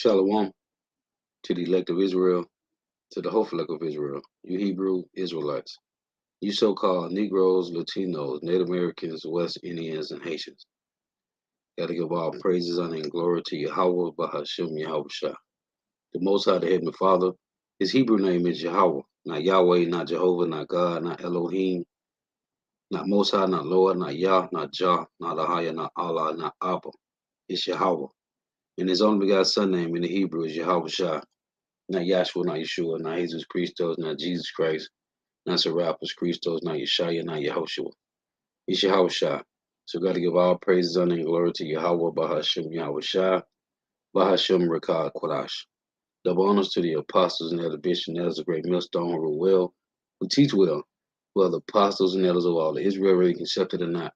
Shalom to the elect of Israel, to the hopeful elect of Israel, you Hebrew Israelites, you so-called Negroes, Latinos, Native Americans, West Indians, and Haitians. Gotta give all praises, honor, and glory to Yahweh, Bahashem, Yahweh Shah. The Most High, the Heavenly Father. His Hebrew name is Yahweh, not Yahweh, not Jehovah, not God, not Elohim, not Most High, not Lord, not Yah, not Jah, not Ahaya, not Allah, not Abba. It's Yahweh. And his only begotten son name in the Hebrew is Yahweh Shah. Not Yahshua, not Yeshua, not Jesus Christos, not Jesus Christ, not Serapis Christos, not Yeshaya, not Yehoshua. It's Yahweh Shah. So got to give all praises, honor, and glory to Yahweh, Bahashem, Yahweh Shah, Bahashem, Rekah, Kodash. Double honors to the apostles and elder bishops and elders of great millstone who rule well, who teach well, who are the apostles and elders of all the Israel, really accepted or not.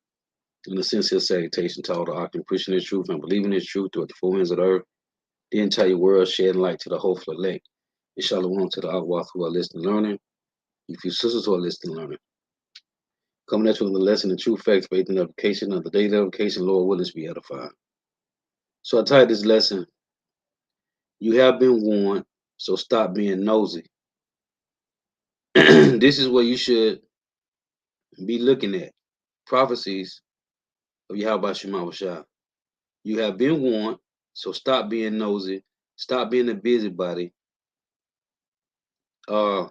In a sincere salutation to all the Ark and preaching this truth and believing this truth throughout the four ends of the earth, the entire world shedding light to the hopeful elect. And shalom to the Akwath who are listening and learning. You few sisters who are listening and learning. Coming at you on the lesson in true facts, faith and application of the daily application, Lord willing to be edified. So I titled this lesson, You Have Been Warned, So Stop Being Nosy. This is what you should be looking at. Prophecies of Yahweh Shema Shah. You have been warned, so stop being nosy, stop being a busybody, and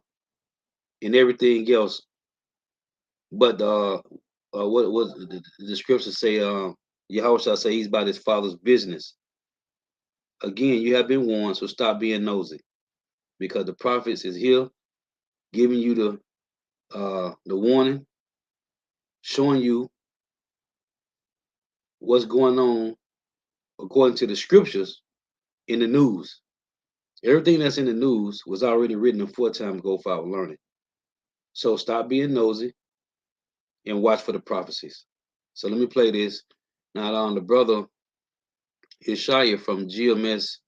everything else. But what the scriptures say? Yahweh shall say he's about his father's business. Again, you have been warned, so stop being nosy, because the prophets is here, giving you the warning, showing you what's going on according to the scriptures in the news. Everything that's in the news was already written before time ago for our learning. So stop being nosy and watch for the prophecies. So let me play this. Now, the brother Ishaya from GMS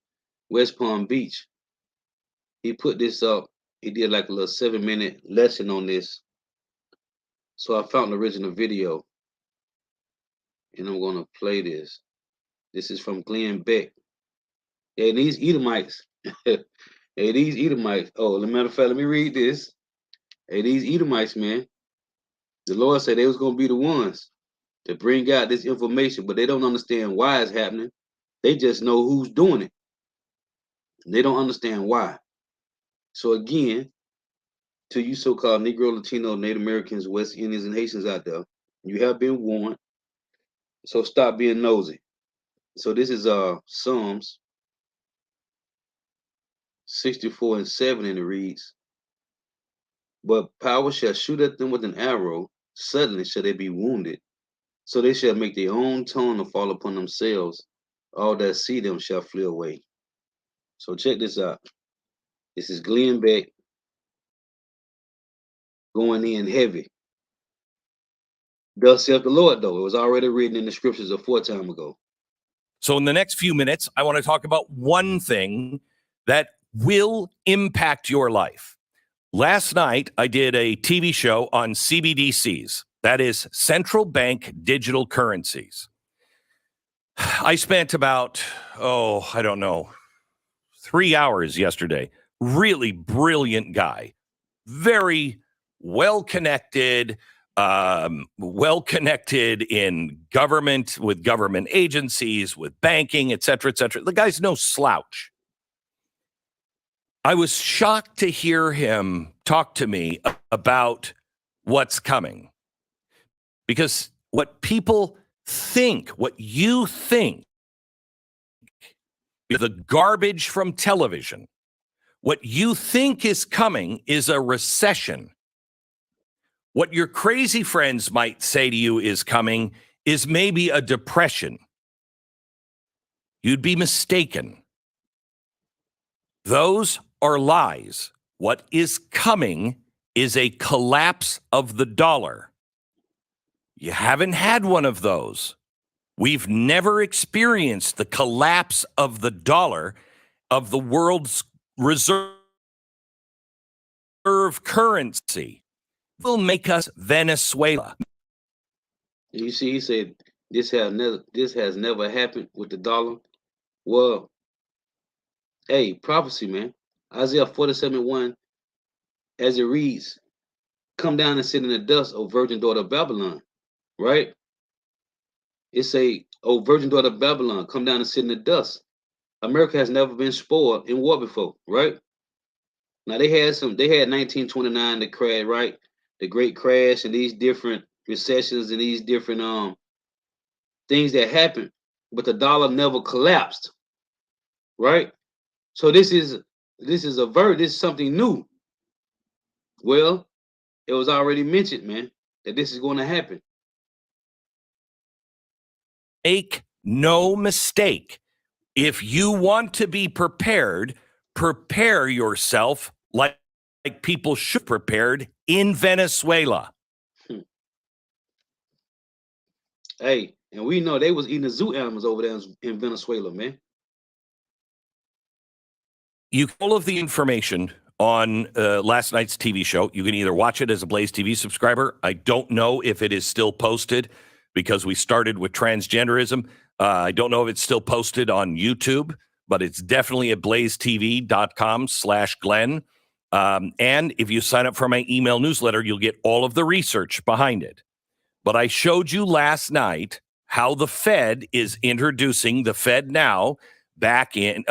West Palm Beach, he put this up. He did like a little 7-minute lesson on this. So I found the original video, and I'm gonna play this. This is from Glenn Beck. Yeah, these Edomites. Hey, these Edomites. Oh, as a matter of fact, let me read this. Hey, these Edomites, man. The Lord said they was gonna be the ones to bring out this information, but they don't understand why it's happening. They just know who's doing it. They don't understand why. So again, to you so-called Negro, Latino, Native Americans, West Indians, and Haitians out there, you have been warned. So stop being nosy. So this is Psalms 64:7, and it reads, But power shall shoot at them with an arrow, suddenly shall they be wounded. So they shall make their own tongue to fall upon themselves. All that see them shall flee away. So check this out. This is Glenn Beck going in heavy. Thus saith the Lord, though. It was already written in the scriptures a time ago. So in the next few minutes, I want to talk about one thing that will impact your life. Last night, I did a TV show on CBDCs. That is central bank digital currencies. I spent about, 3 hours yesterday. Really brilliant guy. Very well-connected in government, with government agencies, with banking, et cetera, et cetera. The guy's no slouch. I was shocked to hear him talk to me about what's coming. Because what people think, what you think, the garbage from television, what you think is coming is a recession. What your crazy friends might say to you is coming is maybe a depression. You'd be mistaken. Those are lies. What is coming is a collapse of the dollar. You haven't had one of those. We've never experienced the collapse of the dollar, of the world's reserve currency. Will make us Venezuela. You see, he said this has never happened with the dollar. Well, Hey, prophecy, man. Isaiah 47:1, as it reads, "Come down and sit in the dust, O virgin daughter of Babylon." Right? It say, "O virgin daughter of Babylon, come down and sit in the dust." America has never been spoiled in war before, right? Now they had 1929, the crash, right? The great crash and these different recessions and these different things that happened, but the dollar never collapsed, right? So this is something new. Well, it was already mentioned, man, that this is going to happen. Make no mistake. If you want to be prepared, prepare yourself like people should prepared in Venezuela. Hmm. Hey, and we know they was eating the zoo animals over there in Venezuela, man. You get all of the information on last night's TV show. You can either watch it as a Blaze TV subscriber. I don't know if it is still posted because we started with transgenderism. I don't know if it's still posted on YouTube, but it's definitely at blazetv.com/Glenn. And if you sign up for my email newsletter, you'll get all of the research behind it. But I showed you last night how the Fed is introducing the Fed Now back in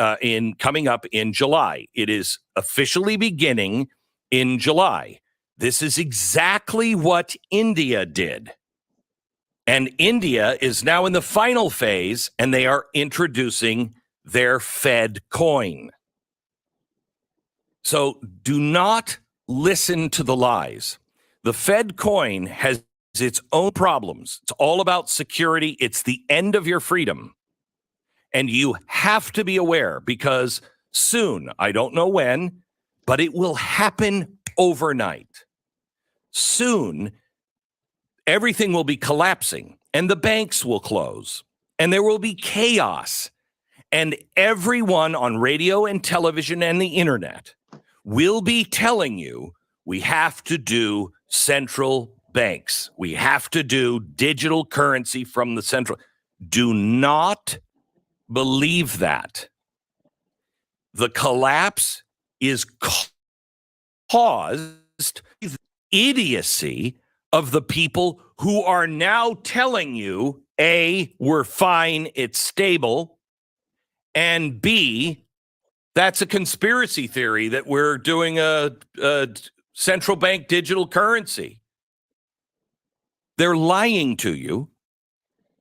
coming up in July. It is officially beginning in July. This is exactly what India did. And India is now in the final phase, and they are introducing their Fed coin. So do not listen to the lies. The Fed coin has its own problems. It's all about security. It's the end of your freedom. And you have to be aware because soon, I don't know when, but it will happen overnight. Soon, everything will be collapsing and the banks will close and there will be chaos. And everyone on radio and television and the internet will be telling you we have to do central banks. We have to do digital currency from the central. Do not believe that. The collapse is caused by the idiocy of the people who are now telling you, A, we're fine, it's stable, and B, that's a conspiracy theory that we're doing a central bank digital currency. They're lying to you,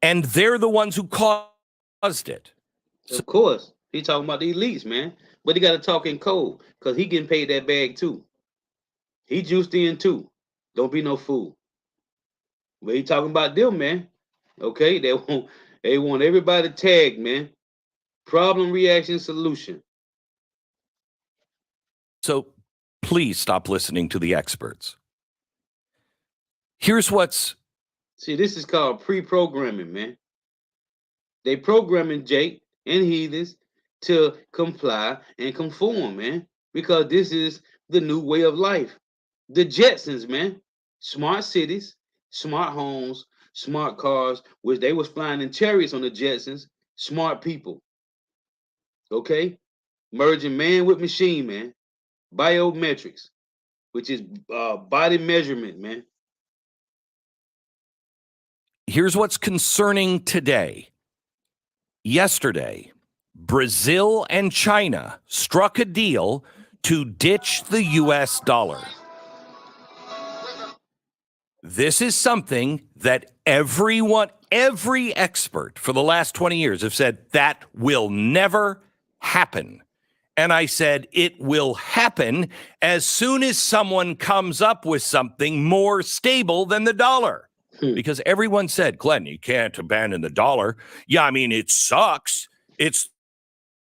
and they're the ones who caused it. Of course, he talking about the elites, man. But he got to talk in code because he getting paid that bag too. He juiced in too. Don't be no fool. But he talking about them, man. Okay, they want everybody tagged, man. Problem, reaction, solution. So please stop listening to the experts. Here's what's See, this is called pre-programming, man. They programming Jake and heathens to comply and conform, man. Because this is the new way of life. The Jetsons, man. Smart cities, smart homes, smart cars, which they was flying in chariots on the Jetsons. Smart people. Okay? Merging man with machine, man. Biometrics, which is body measurement, man. here's what's concerning today. Yesterday, Brazil and China struck a deal to ditch the US dollar. This is something that every expert for the last 20 years have said that will never happen. And I said, it will happen as soon as someone comes up with something more stable than the dollar. Because everyone said, Glenn, you can't abandon the dollar. Yeah, I mean, it sucks. It's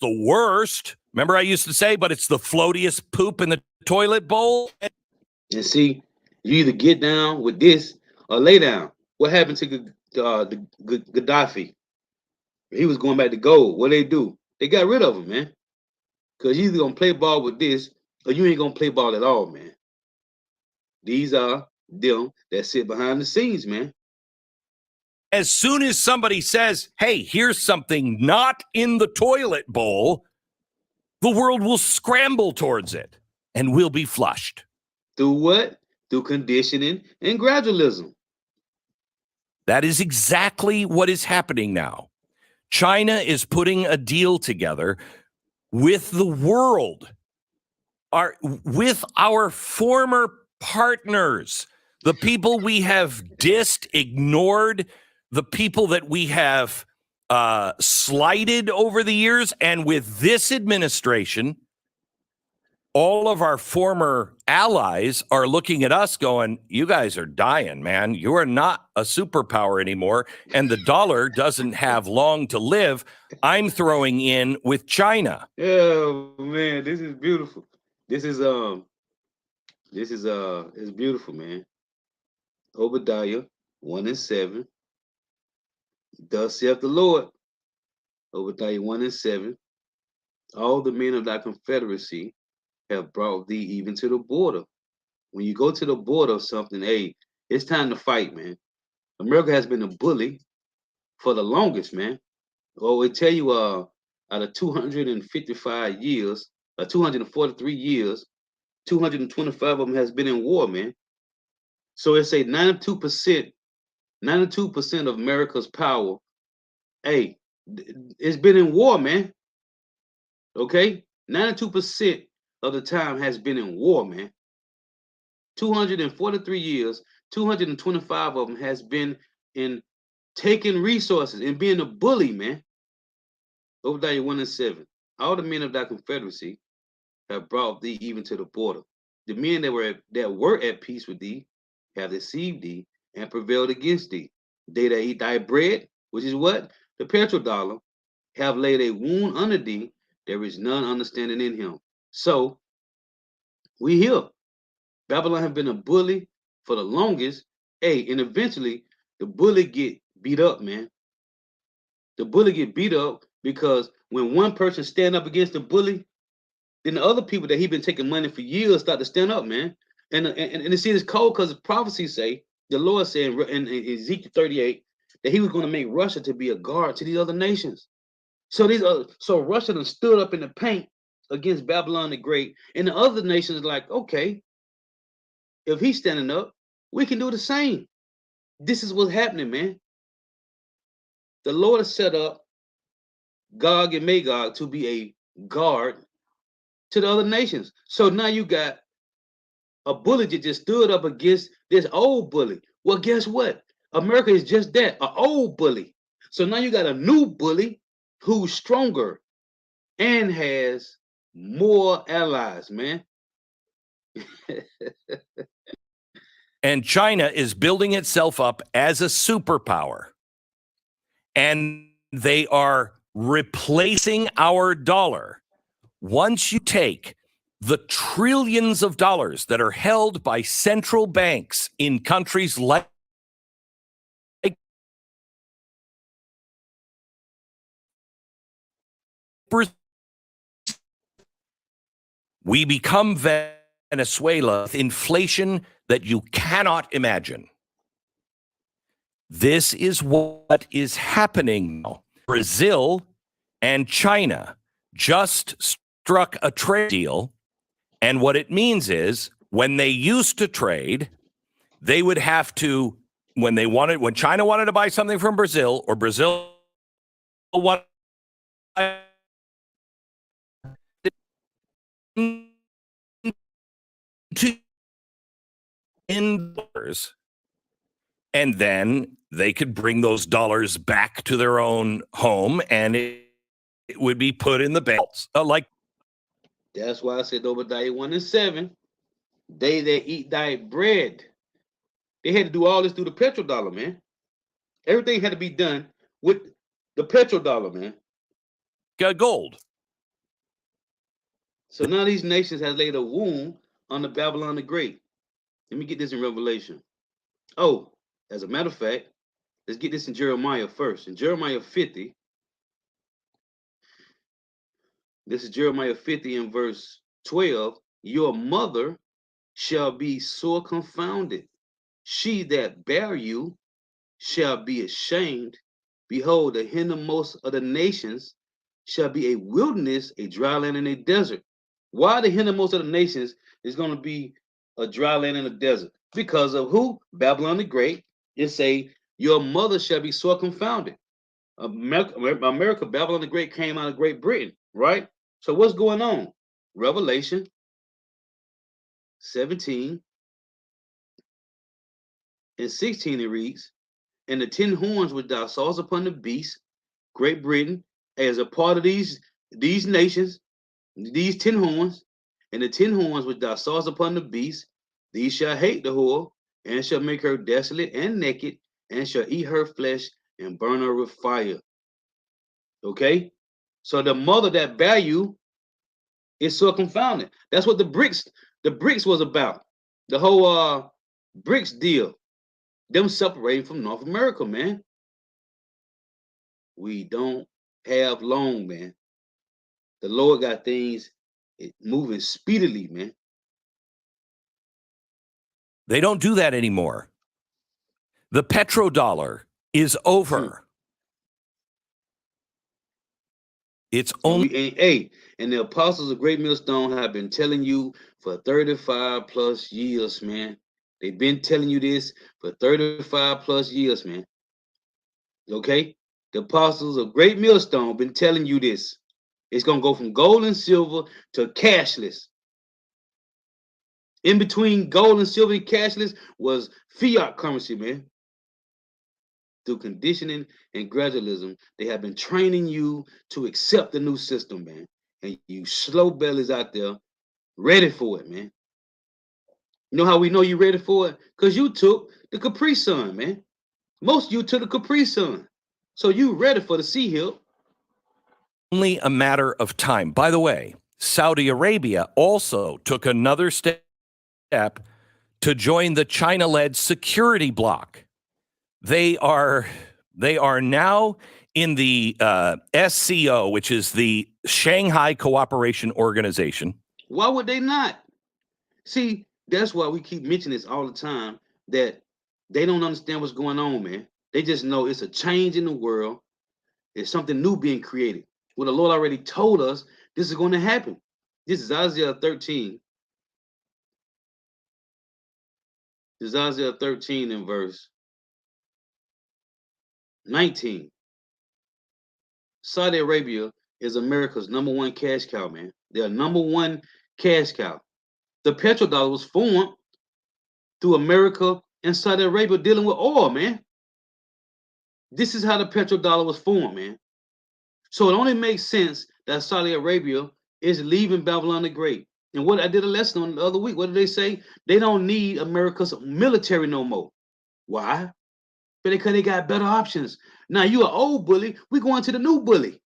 the worst. Remember I used to say, but it's the floatiest poop in the toilet bowl. And see, you either get down with this or lay down. What happened to Gaddafi? He was going back to gold. What they do? They got rid of him, man. Because you either going to play ball with this or you ain't going to play ball at all, man. These are them that sit behind the scenes, man. As soon as somebody says, hey, here's something not in the toilet bowl, The world will scramble towards it and we'll be flushed. Through what? Through conditioning and gradualism. That is exactly what is happening now. China is putting a deal together with the world, with our former partners, the people we have dissed, ignored, the people that we have slighted over the years. And with this administration, all of our former allies are looking at us going, you guys are dying, man. You are not a superpower anymore. And the dollar doesn't have long to live. I'm throwing in with China. Oh man, this is beautiful. This is it's beautiful, man. Obadiah 1:7. Thus saith the Lord. Obadiah 1:7. All the men of thy confederacy have brought thee even to the border. When you go to the border of something, hey, it's time to fight, man. America has been a bully for the longest, man. Oh, it tell you, out of 255 years, 243 years, 225 of them has been in war, man. So it's a 92% of America's power. Hey, it's been in war, man. Okay, 92% of the time has been in war, man. 243 years, 225 of them has been in taking resources and being a bully, man. Obadiah 1:7. All the men of thy confederacy have brought thee even to the border. The men that were at peace with thee have deceived thee and prevailed against thee. They that eat thy bread, which is what? The petrodollar, have laid a wound under thee. There is none understanding in him. So we here. Babylon have been a bully for the longest. Hey, and eventually the bully get beat up, man. The bully get beat up because when one person stand up against the bully, then the other people that he been taking money for years start to stand up, man. And see, it's cold because the prophecies say, the Lord said in Ezekiel 38 that he was going to make Russia to be a guard to these other nations. So Russia done stood up in the paint against Babylon the Great, and the other nations like, okay, if he's standing up, we can do the same. This is what's happening, man. The Lord has set up Gog and Magog to be a guard to the other nations. So now you got a bully that just stood up against this old bully. Well, guess what? America is just that, an old bully. So now you got a new bully who's stronger and has more allies, man. And China is building itself up as a superpower. And they are replacing our dollar. Once you take the trillions of dollars that are held by central banks in countries like Brazil, we become Venezuela with inflation that you cannot imagine. This is what is happening now. Brazil and China just struck a trade deal. And what it means is when they used to trade, they would have to, when China wanted to buy something from Brazil or Brazil wanted to in dollars, and then they could bring those dollars back to their own home and it would be put in the banks. That's why I said Obadiah 1:7. They that eat thy bread. They had to do all this through the petrodollar, man. Everything had to be done with the petrodollar, man. Gold. So now these nations have laid a wound on the Babylon the Great. Let me get this in Revelation. Oh, as a matter of fact, let's get this in Jeremiah first. In Jeremiah 50, this is Jeremiah 50 in verse 12. Your mother shall be sore confounded. She that bare you shall be ashamed. Behold, the hindermost of the nations shall be a wilderness, a dry land, and a desert. Why the hindermost of the nations is going to be a dry land and a desert? Because of who? Babylon the Great. It say, your mother shall be sore confounded. America, Babylon the Great came out of Great Britain, right? So what's going on? Revelation 17 and 16, it reads, and the 10 horns which thou sawest upon the beast, Great Britain, as a part of these nations, these 10 horns, and the 10 horns which thou sawest upon the beast, these shall hate the whore, and shall make her desolate and naked, and shall eat her flesh and burn her with fire. Okay? So the mother that bear you is so confounded. That's what the BRICS was about. The whole BRICS deal. Them separating from North America, man. We don't have long, man. The Lord got things moving speedily, man. They don't do that anymore. The petrodollar is over. It's only And the apostles of Great Millstone have been telling you for 35 plus years, man. They've been telling you this for 35 plus years, man. Okay? The apostles of Great Millstone been telling you this. It's gonna go from gold and silver to cashless. In between gold and silver and cashless was fiat currency, man. Through conditioning and gradualism, they have been training you to accept the new system, man. And you slow bellies out there ready for it, man. You know how we know you're ready for it? Because you took the Capri Sun, man. Most of you took the Capri Sun. So you ready for the Sea Hill. only a matter of time. By the way, Saudi Arabia also took another step to join the China-led security bloc. They are now in the SCO, which is the Shanghai Cooperation Organization. Why would they not? See, that's why we keep mentioning this all the time, that they don't understand what's going on, man. They just know it's a change in the world. It's something new being created. Well, the Lord already told us this is going to happen. This is Isaiah 13. This is Isaiah 13 in verse 19. Saudi Arabia is America's #1 cash cow, man. They're #1 cash cow. The petrodollar was formed through America and Saudi Arabia dealing with oil, man. This is how the petrodollar was formed, man. So it only makes sense that Saudi Arabia is leaving Babylon the Great. And what I did a lesson on the other week, what did they say? They don't need America's military no more. Why? Because they got better options. Now you are old bully, we going to the new bully,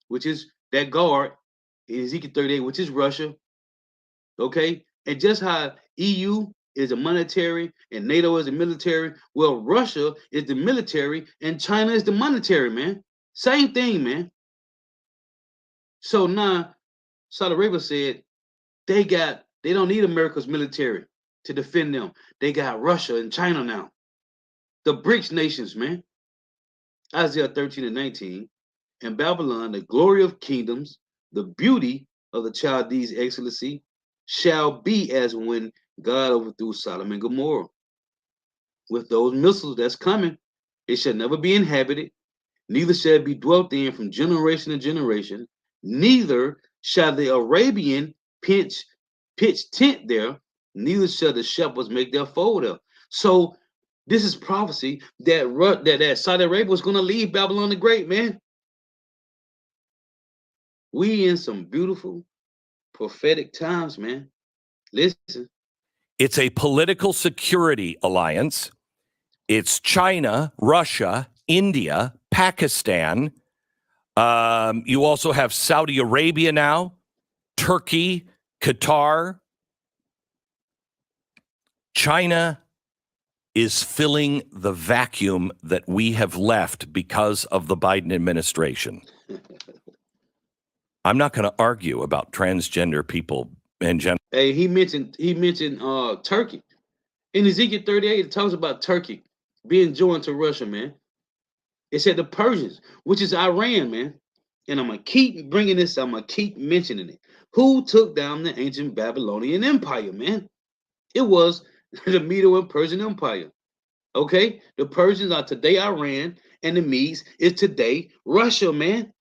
which is that guard in Ezekiel 38, which is Russia. Okay? And just how EU is a monetary and NATO is a military, well, Russia is the military and China is the monetary, man. Same thing, man. So now Saudi Arabia said they don't need America's military to defend them. They got Russia and China now. The BRICS nations, man. Isaiah 13 and 19. And Babylon, the glory of kingdoms, the beauty of the Chaldees' excellency, shall be as when God overthrew Sodom and Gomorrah. With those missiles that's coming, it shall never be inhabited, neither shall it be dwelt in from generation to generation, neither shall the Arabian pitch tent there, neither shall the shepherds make their fold there. So this is prophecy that Saudi Arabia was going to leave Babylon the Great, man. We in some beautiful prophetic times, man. Listen. It's a political security alliance. It's China, Russia, India, Pakistan. You also have Saudi Arabia now, Turkey, Qatar. China is filling the vacuum that we have left because of the Biden administration. I'm not going to argue about transgender people in general. Hey, he mentioned Turkey. In Ezekiel 38, it talks about Turkey being joined to Russia, man. It said the Persians, which is Iran, man. And I'm going to keep bringing this, I'm going to keep mentioning it. Who took down the ancient Babylonian Empire, man? It was the Medo and Persian Empire. Okay? The Persians are today Iran, and the Medes is today Russia, man.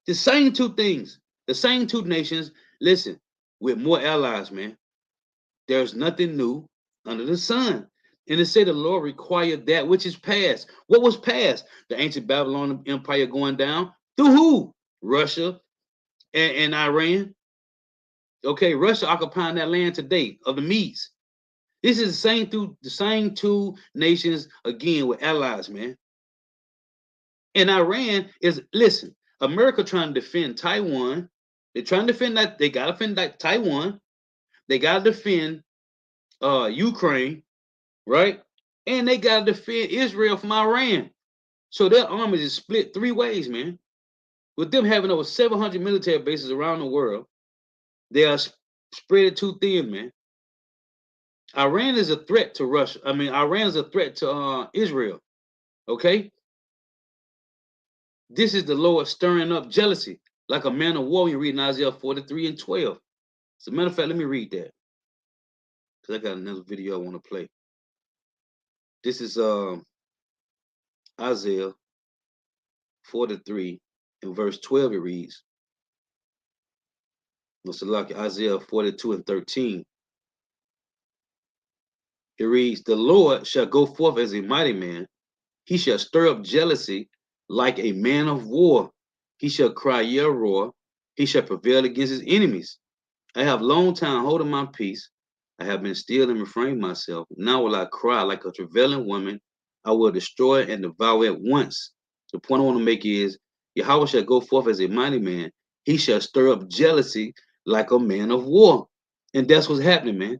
The same two things, the same two nations, listen, with more allies, man. There's nothing new under the sun. And it said the Lord required that which is past. What was past? The ancient Babylonian Empire going down. Through who? Russia and Iran. Okay, Russia occupying that land today of the Medes. This is the same two nations again with allies, man. And Iran is, listen, America trying to defend Taiwan. They're trying to defend that. They gotta defend that Taiwan. They gotta defend Ukraine, right? And they gotta defend Israel from Iran. So their armies is split three ways, man. With them having over 700 military bases around the world, they are spread too thin, man. Iran is a threat to Russia. I mean, Iran is a threat to Israel. Okay, this is the Lord stirring up jealousy like a man of war. You read in Isaiah 43 and 12. As a matter of fact, let me read that because I got another video I want to play. This is Isaiah 43 in verse 12. It reads, like Isaiah 42 and 13. It reads, the Lord shall go forth as a mighty man. He shall stir up jealousy like a man of war. He shall cry, yea, roar. He shall prevail against his enemies. I have long time holding my peace. I have been still and refrained myself. Now will I cry like a travailing woman. I will destroy and devour at once. The point I want to make is Yahweh shall go forth as a mighty man. He shall stir up jealousy like a man of war. And that's what's happening, man.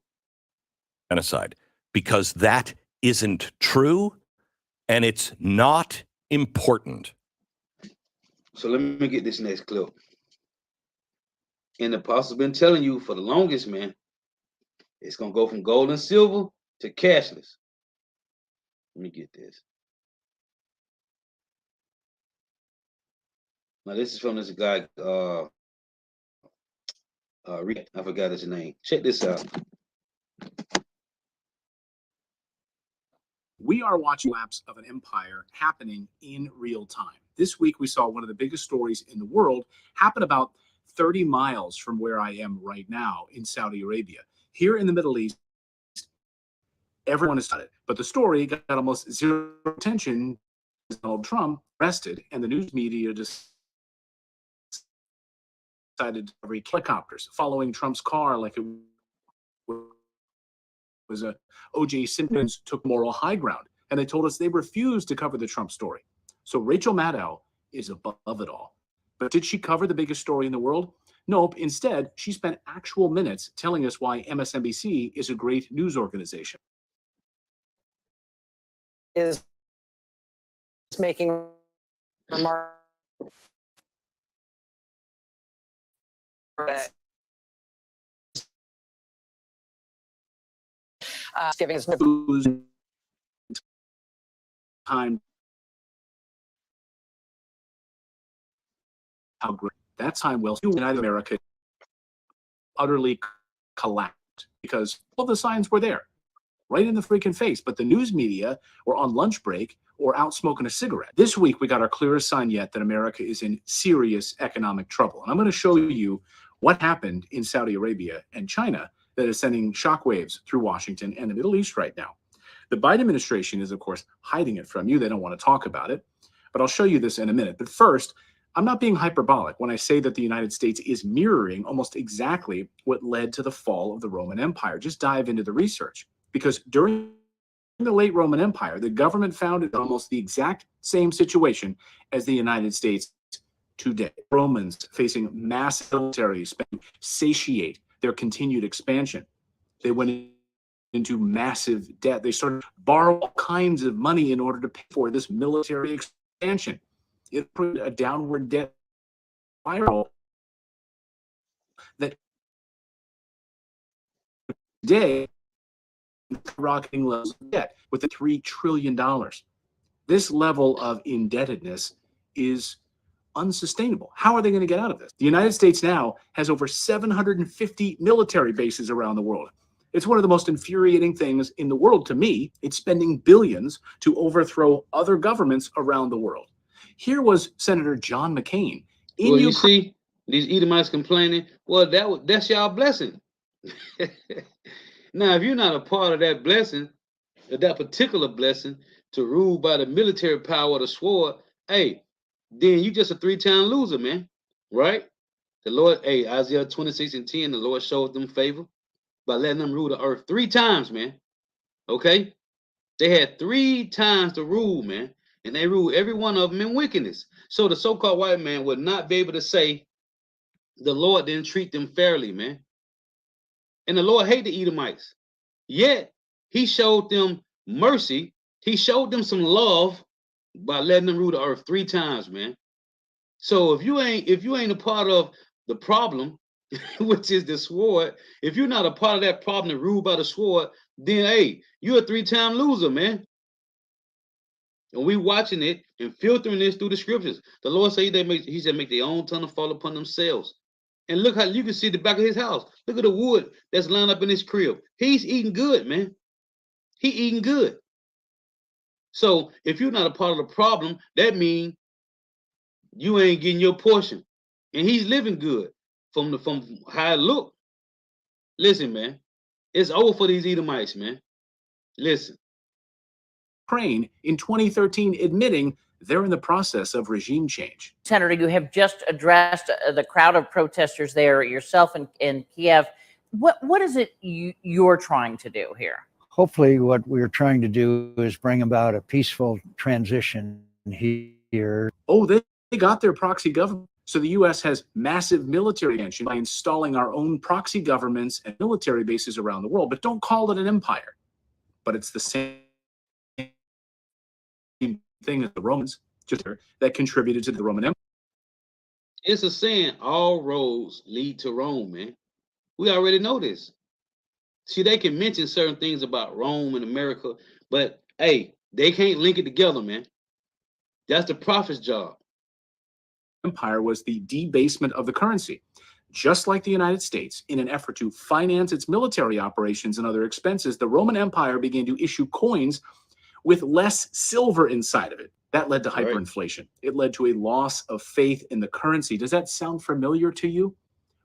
Genocide, because that isn't true and it's not important. So let me get this next clip. And the apostle's been telling you for the longest, man, it's going to go from gold and silver to cashless. Let me get this. Now, this is from this guy, I forgot his name. Check this out. We are watching collapse of an empire happening in real time. This week, we saw one of the biggest stories in the world happen about 30 miles from where I am right now in Saudi Arabia. Here in the Middle East, everyone is about it. But the story got almost zero attention. Donald Trump arrested, and the news media decided to carry helicopters following Trump's car like it was a O.J. Simpkins took moral high ground, and they told us they refused to cover the Trump story. So Rachel Maddow is above it all. But did she cover the biggest story in the world? Nope. Instead, she spent actual minutes telling us why MSNBC is a great news organization. Is making remarks giving us time. How great that time will United America utterly collapsed because all the signs were there, right in the freaking face. But the news media were on lunch break or out smoking a cigarette. This week, we got our clearest sign yet that America is in serious economic trouble. And I'm going to show you what happened in Saudi Arabia and China that is sending shockwaves through Washington and the Middle East right now. The Biden administration is, of course, hiding it from you. They don't want to talk about it. But I'll show you this in a minute. But first, I'm not being hyperbolic when I say that the United States is mirroring almost exactly what led to the fall of the Roman Empire. Just dive into the research. Because during the late Roman Empire, the government found it almost the exact same situation as the United States today. Romans facing massive military spending satiate their continued expansion. They went into massive debt. They started to borrow all kinds of money in order to pay for this military expansion. It put a downward debt spiral that today rocketing levels of debt with the $3 trillion. This level of indebtedness is unsustainable. How are they going to get out of this? The United States now has over 750 military bases around the world. It's one of the most infuriating things in the world to me. It's spending billions to overthrow other governments around the world. Here was Senator John McCain in Well, you Ukraine. see, these Edomites complaining. Well, that's y'all blessing. Now, if you're not a part of that blessing, that particular blessing to rule by the military power of the sword, hey, then you just a three-time loser, man. Right? The Lord, hey, Isaiah 26:10, the Lord showed them favor by letting them rule the earth 3 times, man. Okay? They had 3 times to rule, man. And they ruled every one of them in wickedness. So the so-called white man would not be able to say the Lord didn't treat them fairly, man. And the Lord hated the Edomites. Yet he showed them mercy. He showed them some love by letting them rule the earth 3 times, man. So if you ain't a part of the problem, which is the sword, if you're not a part of that problem to rule by the sword, then hey, you're a 3-time loser, man. And we watching it and filtering this through the scriptures. The Lord said he said make their own tunnel fall upon themselves. And look how you can see the back of his house. Look at the wood that's lined up in his crib. He's eating good, man. He eating good. So if you're not a part of the problem, that means you ain't getting your portion. And he's living good from how it look. Listen, man, it's over for these Edomites, man. Listen. Ukraine in 2013 admitting they're in the process of regime change. Senator, you have just addressed the crowd of protesters there yourself in Kiev. What is it you're trying to do here? Hopefully what we're trying to do is bring about a peaceful transition here. Oh, they got their proxy government. So the U.S. has massive military expansion by installing our own proxy governments and military bases around the world. But don't call it an empire. But it's the same thing as the Romans, just that contributed to the Roman Empire. It's a saying, all roads lead to Rome, man. We already know this. See, they can mention certain things about Rome and America, but hey, they can't link it together, man. That's the prophet's job. Empire was the debasement of the currency. Just like the United States, in an effort to finance its military operations and other expenses, the Roman Empire began to issue coins with less silver inside of it. That led to hyperinflation. It led to a loss of faith in the currency. Does that sound familiar to you?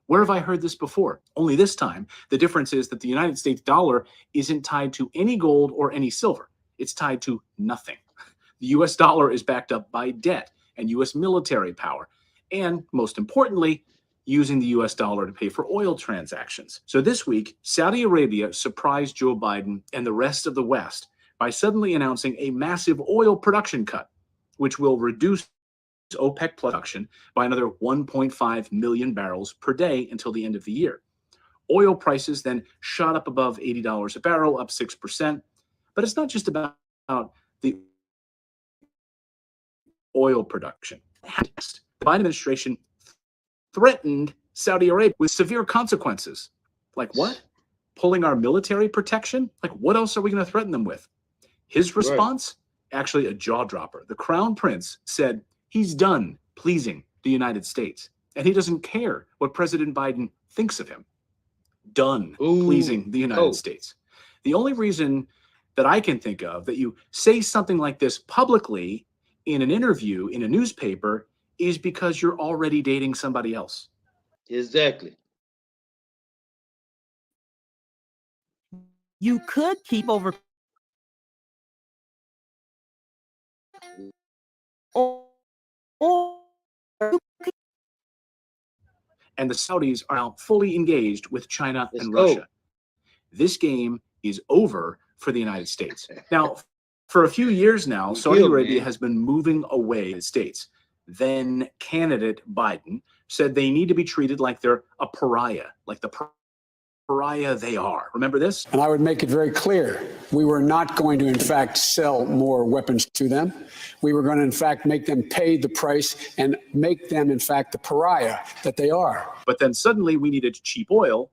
Where have I heard this before? Only this time, the difference is that the United States dollar isn't tied to any gold or any silver. It's tied to nothing. The US dollar is backed up by debt and US military power. And most importantly, using the US dollar to pay for oil transactions. So this week, Saudi Arabia surprised Joe Biden and the rest of the West by suddenly announcing a massive oil production cut, which will reduce OPEC production by another 1.5 million barrels per day until the end of the year. Oil prices then shot up above $80 a barrel, up 6%. But it's not just about the oil production. The Biden administration threatened Saudi Arabia with severe consequences. Like what? Pulling our military protection? Like what else are we going to threaten them with? His response? Actually a jaw dropper. The Crown Prince said he's done pleasing the United States, and he doesn't care what President Biden thinks of him. Done pleasing the United States. The only reason that I can think of that you say something like this publicly in an interview in a newspaper is because you're already dating somebody else. Exactly. You could keep over and the Saudis are now fully engaged with China and Russia. This game is over for the United States. Now, for a few years now, Saudi Arabia has been moving away from the United States. Then candidate Biden said they need to be treated like they're a pariah, like the pariah they are. Remember this? And I would make it very clear, we were not going to, in fact, sell more weapons to them. We were going to, in fact, make them pay the price and make them, in fact, the pariah that they are. But then suddenly we needed cheap oil,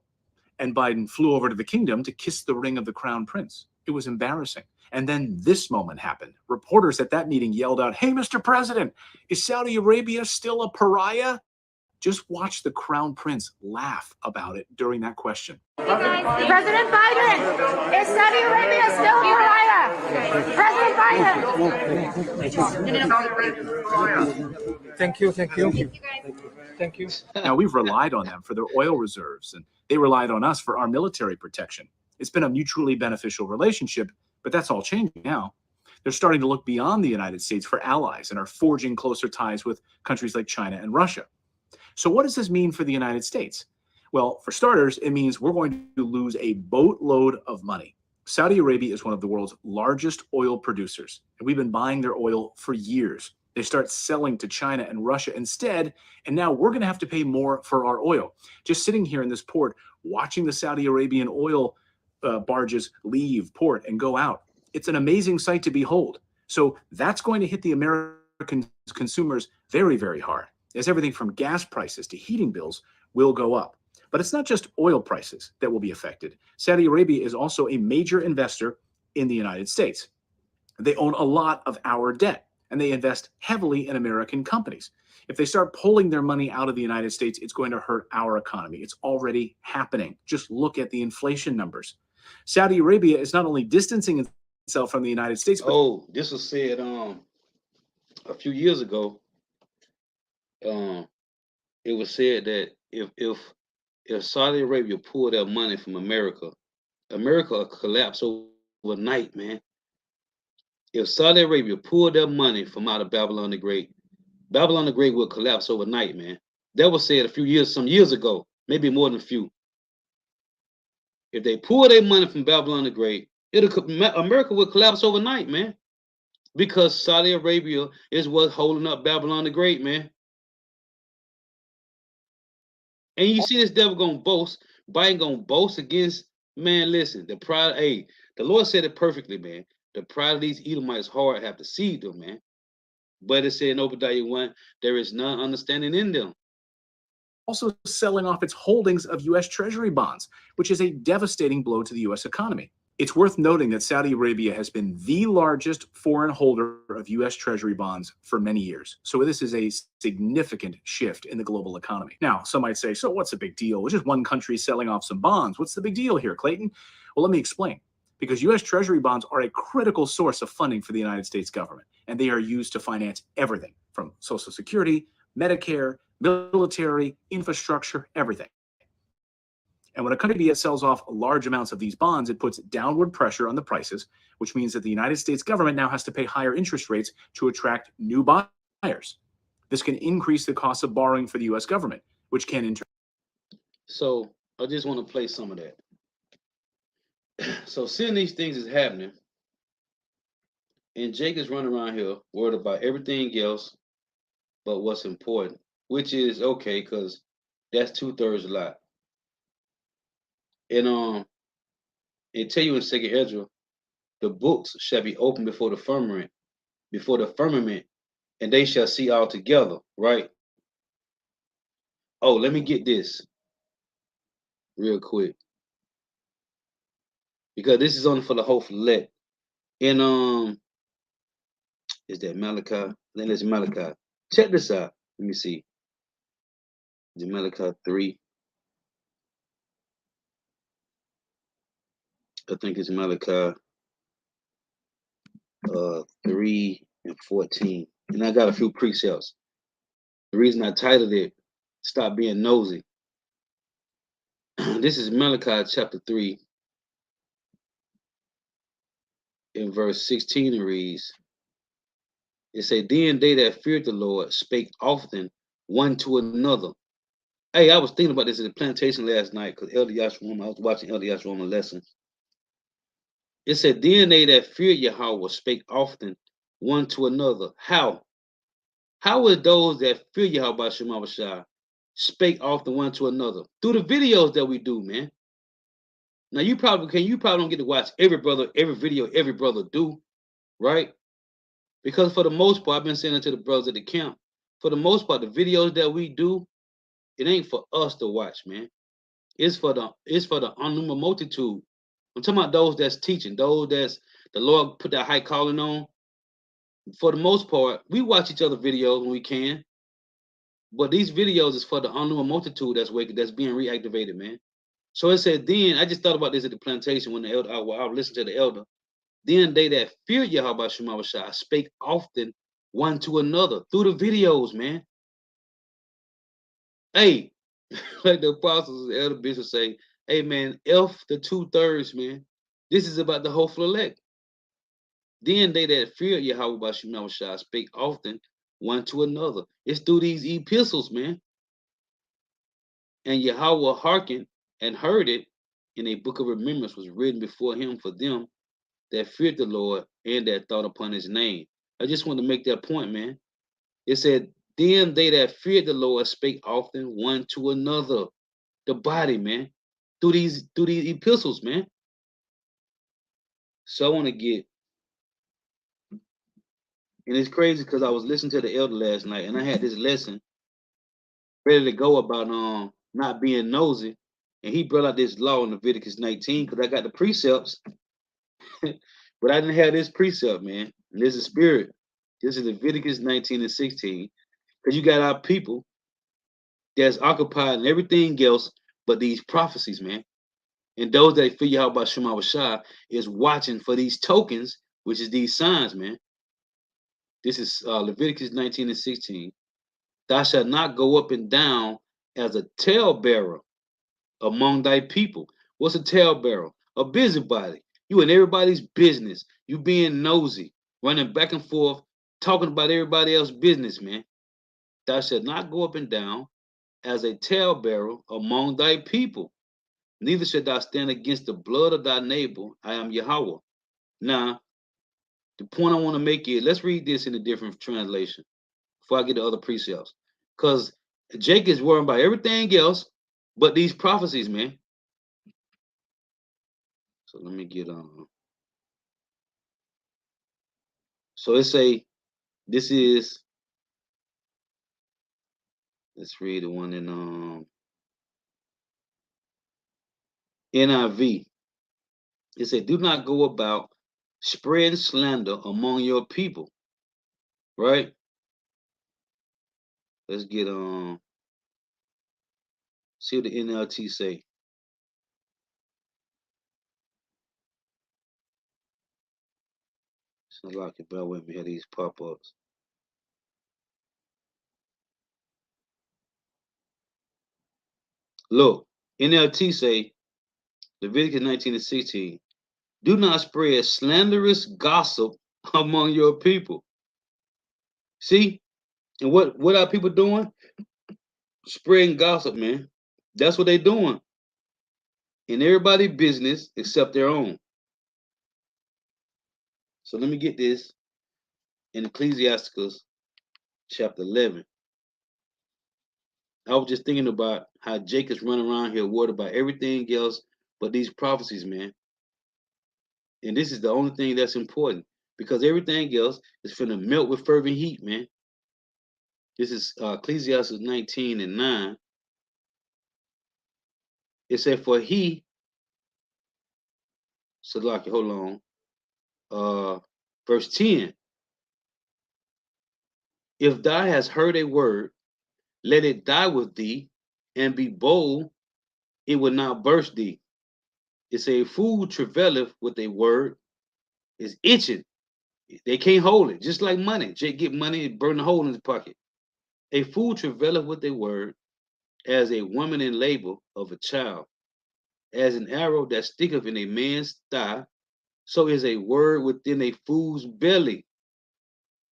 and Biden flew over to the kingdom to kiss the ring of the Crown Prince. It was embarrassing. And then this moment happened. Reporters at that meeting yelled out, "Hey, Mr. President, is Saudi Arabia still a pariah?" Just watch the crown prince laugh about it during that question. President Biden, is Saudi Arabia still a pariah? President Biden. Thank you. Thank you. Now, we've relied on them for their oil reserves, and they relied on us for our military protection. It's been a mutually beneficial relationship, but that's all changing now. They're starting to look beyond the United States for allies and are forging closer ties with countries like China and Russia. So what does this mean for the United States? Well, for starters, it means we're going to lose a boatload of money. Saudi Arabia is one of the world's largest oil producers, and we've been buying their oil for years. They start selling to China and Russia instead, and now we're going to have to pay more for our oil. Just sitting here in this port, watching the Saudi Arabian oil barges leave port and go out. It's an amazing sight to behold. So that's going to hit the American consumers very, very hard, as everything from gas prices to heating bills will go up. But it's not just oil prices that will be affected. Saudi Arabia is also a major investor in the United States. They own a lot of our debt, and they invest heavily in American companies. If they start pulling their money out of the United States, it's going to hurt our economy. It's already happening. Just look at the inflation numbers. Saudi Arabia is not only distancing itself from the United States, but this was said a few years ago. It was said that if Saudi Arabia pulled their money from America, America will collapse overnight, man. If Saudi Arabia pulled their money from out of Babylon the Great will collapse overnight, man. That was said some years ago, maybe more than a few. If they pull their money from Babylon the Great, America will collapse overnight, man. Because Saudi Arabia is what's holding up Babylon the Great, man. And you see this devil gonna boast, Biden gonna boast against, man, listen, the Lord said it perfectly, man. The pride of these Edomites hard have deceived them, man. But it said in Obadiah 1, there is none understanding in them. also selling off its holdings of U.S. Treasury bonds, which is a devastating blow to the U.S. economy. It's worth noting that Saudi Arabia has been the largest foreign holder of U.S. Treasury bonds for many years. So this is a significant shift in the global economy. Now, some might say, so what's the big deal? It's just one country selling off some bonds. What's the big deal here, Clayton? Well, let me explain. Because U.S. Treasury bonds are a critical source of funding for the United States government, and they are used to finance everything from Social Security, Medicare, military, infrastructure, everything. And when a country sells off large amounts of these bonds, it puts downward pressure on the prices, which means that the United States government now has to pay higher interest rates to attract new buyers. This can increase the cost of borrowing for the U.S. government, which can in turn. So I just want to play some of that. So seeing these things is happening, and Jake is running around here worried about everything else but what's important, which is okay, because that's 2/3 a lot. And it tell you in 2nd Ezra, the books shall be opened before the firmament, and they shall see all together, right? Oh, let me get this real quick, because this is only for the hopeful elect. And is that Malachi? Then it's Malachi. Check this out. Let me see. Is it Malachi 3? I think it's Malachi 3 and 14. And I got a few precepts. The reason I titled it, Stop Being Nosy. This is Malachi chapter 3. In verse 16 it reads, it say, then they that feared the Lord spake often one to another. Hey, I was thinking about this at the plantation last night, because Elder Yashua, I was watching Elder Yashua lesson. It said, then they that feared Yahweh spake often one to another. How? How would those that fear Yahweh by Shema Shah spake often one to another? Through the videos that we do, man. Now you probably don't get to watch every video every brother do, right? Because for the most part, I've been saying it to the brothers at the camp, for the most part, the videos that we do, it ain't for us to watch, man. It's for the unknown multitude I'm talking about those that's teaching, those that's the Lord put that high calling on. For the most part, we watch each other videos when we can, but these videos is for the unknown multitude that's waking, that's being reactivated, man. So it said, then I just thought about this at the plantation when the elder, I was listening to the elder. Then they that fear Yahweh Shemawashah spake often one to another through the videos, man. Hey, like the apostles, the elder bishop say, hey man, F the 2/3, man. This is about the hopeful elect. Then they that fear Yahweh Shemawashah spake often one to another. It's through these epistles, man. And Yahweh hearkened and heard it, and a book of remembrance was written before him for them that feared the Lord and that thought upon his name. I just want to make that point, man. It said, then they that feared the Lord spake often one to another. The body, man. Through these epistles, man. So I want to get, and it's crazy because I was listening to the elder last night and I had this lesson ready to go about not being nosy. And he brought out this law in Leviticus 19 because I got the precepts, but I didn't have this precept, man. And this is spirit. This is Leviticus 19 and 16. Because you got our people that's occupied in everything else but these prophecies, man. And those that figure out about Shema Shah is watching for these tokens, which is these signs, man. This is Leviticus 19 and 16. Thou shalt not go up and down as a talebearer among thy people. What's a talebearer? A busybody. You in everybody's business. You being nosy, running back and forth, talking about everybody else's business, man. Thou shalt not go up and down as a talebearer among thy people. Neither shalt thou stand against the blood of thy neighbor. I am Yahweh. Now, the point I want to make is, let's read this in a different translation before I get to other precepts. Because Jake is worrying about everything else but these prophecies, man. So let me get on. So it say, this is, let's read the one in NIV. It said, do not go about spreading slander among your people. Right? Let's get see what the NLT say. So like it, bear with me, had these pop-ups. Look, NLT say, Leviticus 19 and 16, do not spread slanderous gossip among your people. See? And what are people doing? Spreading gossip, man. That's what they doing. In everybody's business except their own. So let me get this in Ecclesiasticus chapter 11. I was just thinking about how Jacob's running around here worried about everything else but these prophecies, man. And this is the only thing that's important because everything else is finna melt with fervent heat, man. This is Ecclesiastes 19 and 9. It said, for he, Salaki, hold on. Verse 10. If thou hast heard a word, let it die with thee, and be bold, it will not burst thee. It's a fool travaileth with a word, is itching. They can't hold it, just like money. Jake get money and burn a hole in his pocket. A fool travaileth with a word, as a woman in labor of a child. As an arrow that sticketh in a man's thigh, so is a word within a fool's belly.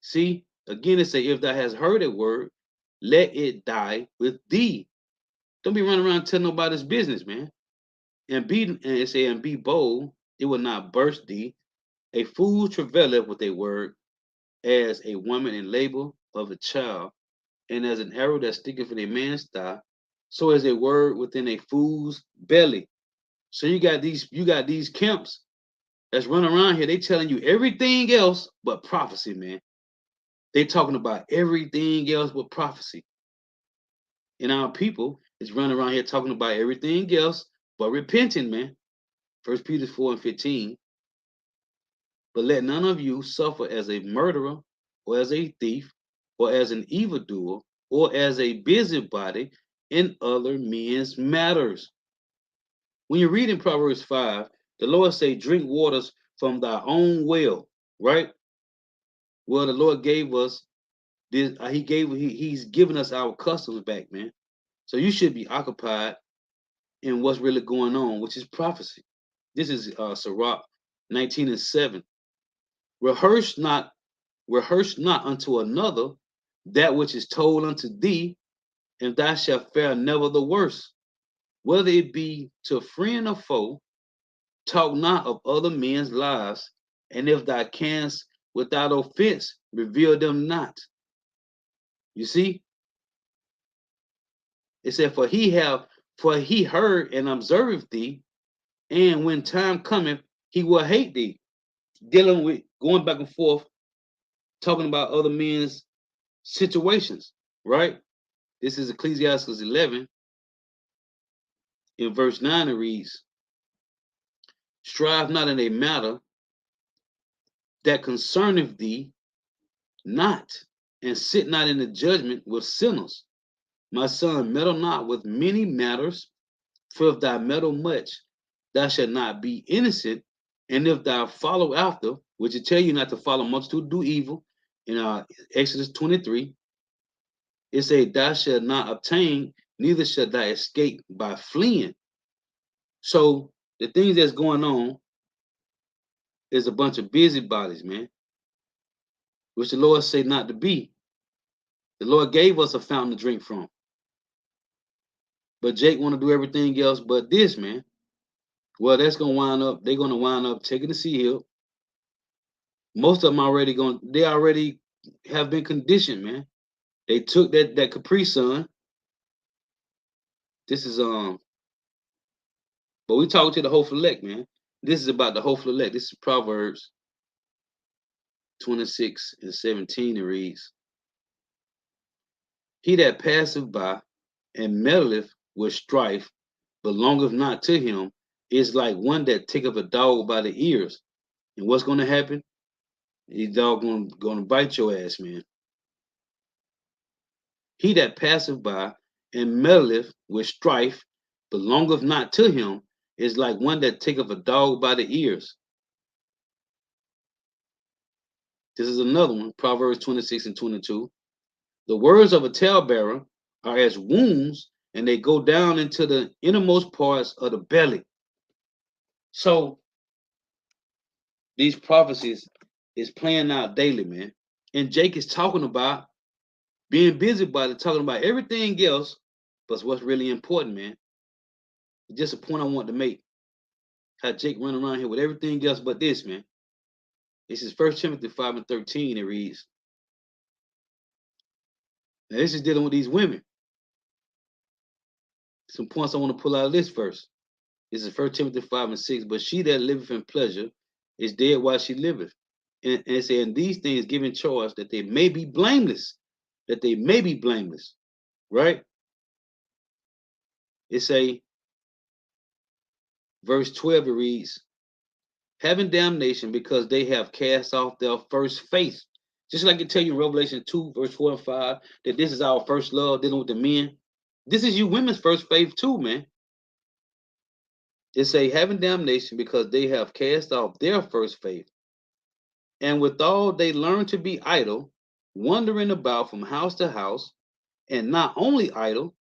See, again it say, if thou hast heard a word, let it die with thee. Don't be running around telling nobody's business, man. And it say, and be bold, it will not burst thee. A fool travaileth with a word, as a woman in labor of a child, and as an arrow that sticketh in a man's thigh, so is a word within a fool's belly. So you got these camps that's running around here. They telling you everything else but prophecy, man. They talking about everything else but prophecy. And our people is running around here talking about everything else but repenting, man. First Peter 4:15. But let none of you suffer as a murderer, or as a thief, or as an evildoer, or as a busybody in other men's matters. When you read in Proverbs 5, the Lord say, drink waters from thy own well, right? Well, the Lord gave us this, he's given us our customs back, man. So you should be occupied in what's really going on, which is prophecy. This is Sirach 19:7. Rehearse not, rehearse not unto another that which is told unto thee, and thou shalt fare never the worse. Whether it be to friend or foe, talk not of other men's lives, and if thou canst without offense, reveal them not. You see, it said, for he heard and observed thee, and when time cometh, he will hate thee. Dealing with going back and forth, talking about other men's situations, right? This is Ecclesiastes 11. In verse 9, it reads, strive not in a matter that concerneth thee not, and sit not in the judgment with sinners. My son, meddle not with many matters, for if thou meddle much, thou shalt not be innocent. And if thou follow after, which it tell you not to follow multitude do evil, in Exodus 23, it say, thou shalt not obtain, neither shalt thou escape by fleeing. So the things that's going on is a bunch of busybodies, man, which the Lord say not to be. The Lord gave us a fountain to drink from. But Jake want to do everything else but this, man. Well, that's gonna wind up, they're gonna wind up taking the sea hill. Most of them they already have been conditioned, man. They took that Capri Sun. This is but we talk to the whole elect, man. This is about the whole elect. This is Proverbs 26:17. It reads, he that passeth by and meddleth with strife, belongeth not to him, is like one that taketh a dog by the ears. And what's gonna happen? He's dog gonna bite your ass, man. He that passeth by and meddleth with strife, belongeth not to him, is like one that taketh a dog by the ears. This is another one, Proverbs 26:22. The words of a talebearer are as wounds, and they go down into the innermost parts of the belly. So these prophecies is playing out daily, man. And Jake is talking about being busy about it, talking about everything else, but what's really important, man. Just a point I want to make. How Jake run around here with everything else but this, man. This is 1 Timothy 5:13. It reads. Now this is dealing with these women. Some points I want to pull out of this verse. This is 1 Timothy 5:6. But she that liveth in pleasure is dead while she liveth. And it says, and these things giving charge that they may be blameless. That they may be blameless. Right? It say, verse 12, it reads, having damnation because they have cast off their first faith. Just like it tell you in Revelation 2, verse 4 and 5, that this is our first love dealing with the men. This is you women's first faith too, man. It say, having damnation because they have cast off their first faith. And withal they learn to be idle, wandering about from house to house, and not only idle,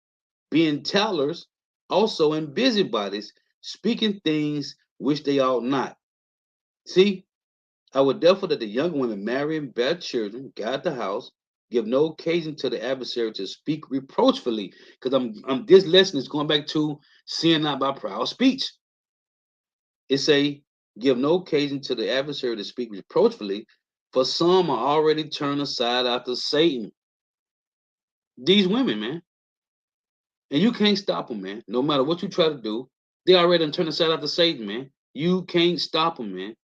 being tellers, also in busybodies, speaking things which they ought not. See, I would therefore that the young women marry and bear children, guard the house, give no occasion to the adversary to speak reproachfully. Because I'm this lesson is going back to sin not by proud speech. It say, give no occasion to the adversary to speak reproachfully, for some are already turned aside after Satan. These women, man. And you can't stop them, man. No matter what you try to do, they already turned aside after Satan, man. You can't stop them, man.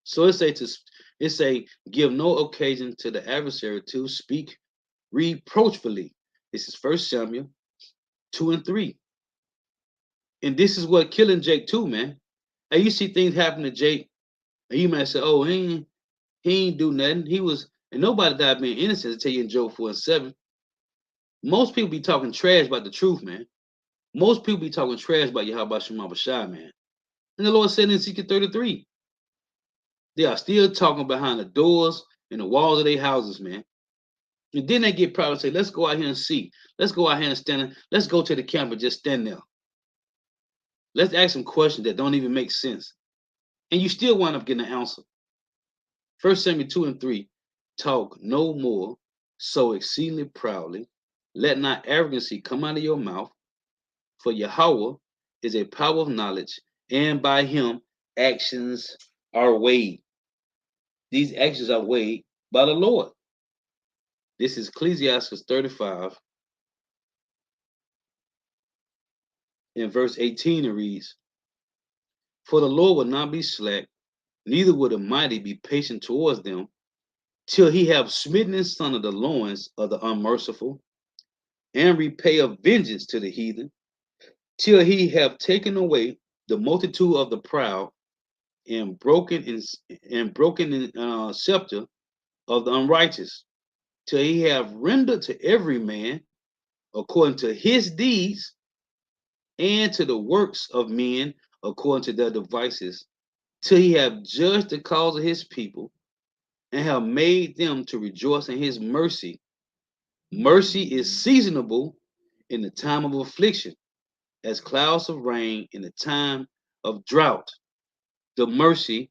So it say give no occasion to the adversary to speak reproachfully. This is 1 Samuel 2 and 3. And this is what killing Jake too, man. And you see things happen to Jake, and you might say, "Oh, he ain't do nothing. He was," and nobody died being innocent. To tell you in Job 4:7, most people be talking trash about the truth, man. Most people be talking trash about Yahweh Shema Bashai, man. And the Lord said in Ezekiel 33, they are still talking behind the doors and the walls of their houses, man. And then they get proud and say, "Let's go out here and see. Let's go out here and stand. Let's go to the camp and just stand there. Let's ask some questions that don't even make sense." And you still wind up getting an answer. 1 Samuel 2:3, talk no more so exceedingly proudly. Let not arrogancy come out of your mouth, for Yahweh is a power of knowledge, and by him actions are weighed. These actions are weighed by the Lord. This is Ecclesiastes 35 in verse 18. It reads, for the Lord will not be slack, neither will the mighty be patient towards them, till he have smitten in son of the loins of the unmerciful, and repay of vengeance to the heathen, till he have taken away the multitude of the proud, and broken in scepter of the unrighteous, till he have rendered to every man according to his deeds, and to the works of men according to their devices, till he have judged the cause of his people, and have made them to rejoice in his mercy. Mercy is seasonable in the time of affliction, as clouds of rain in the time of drought. The mercy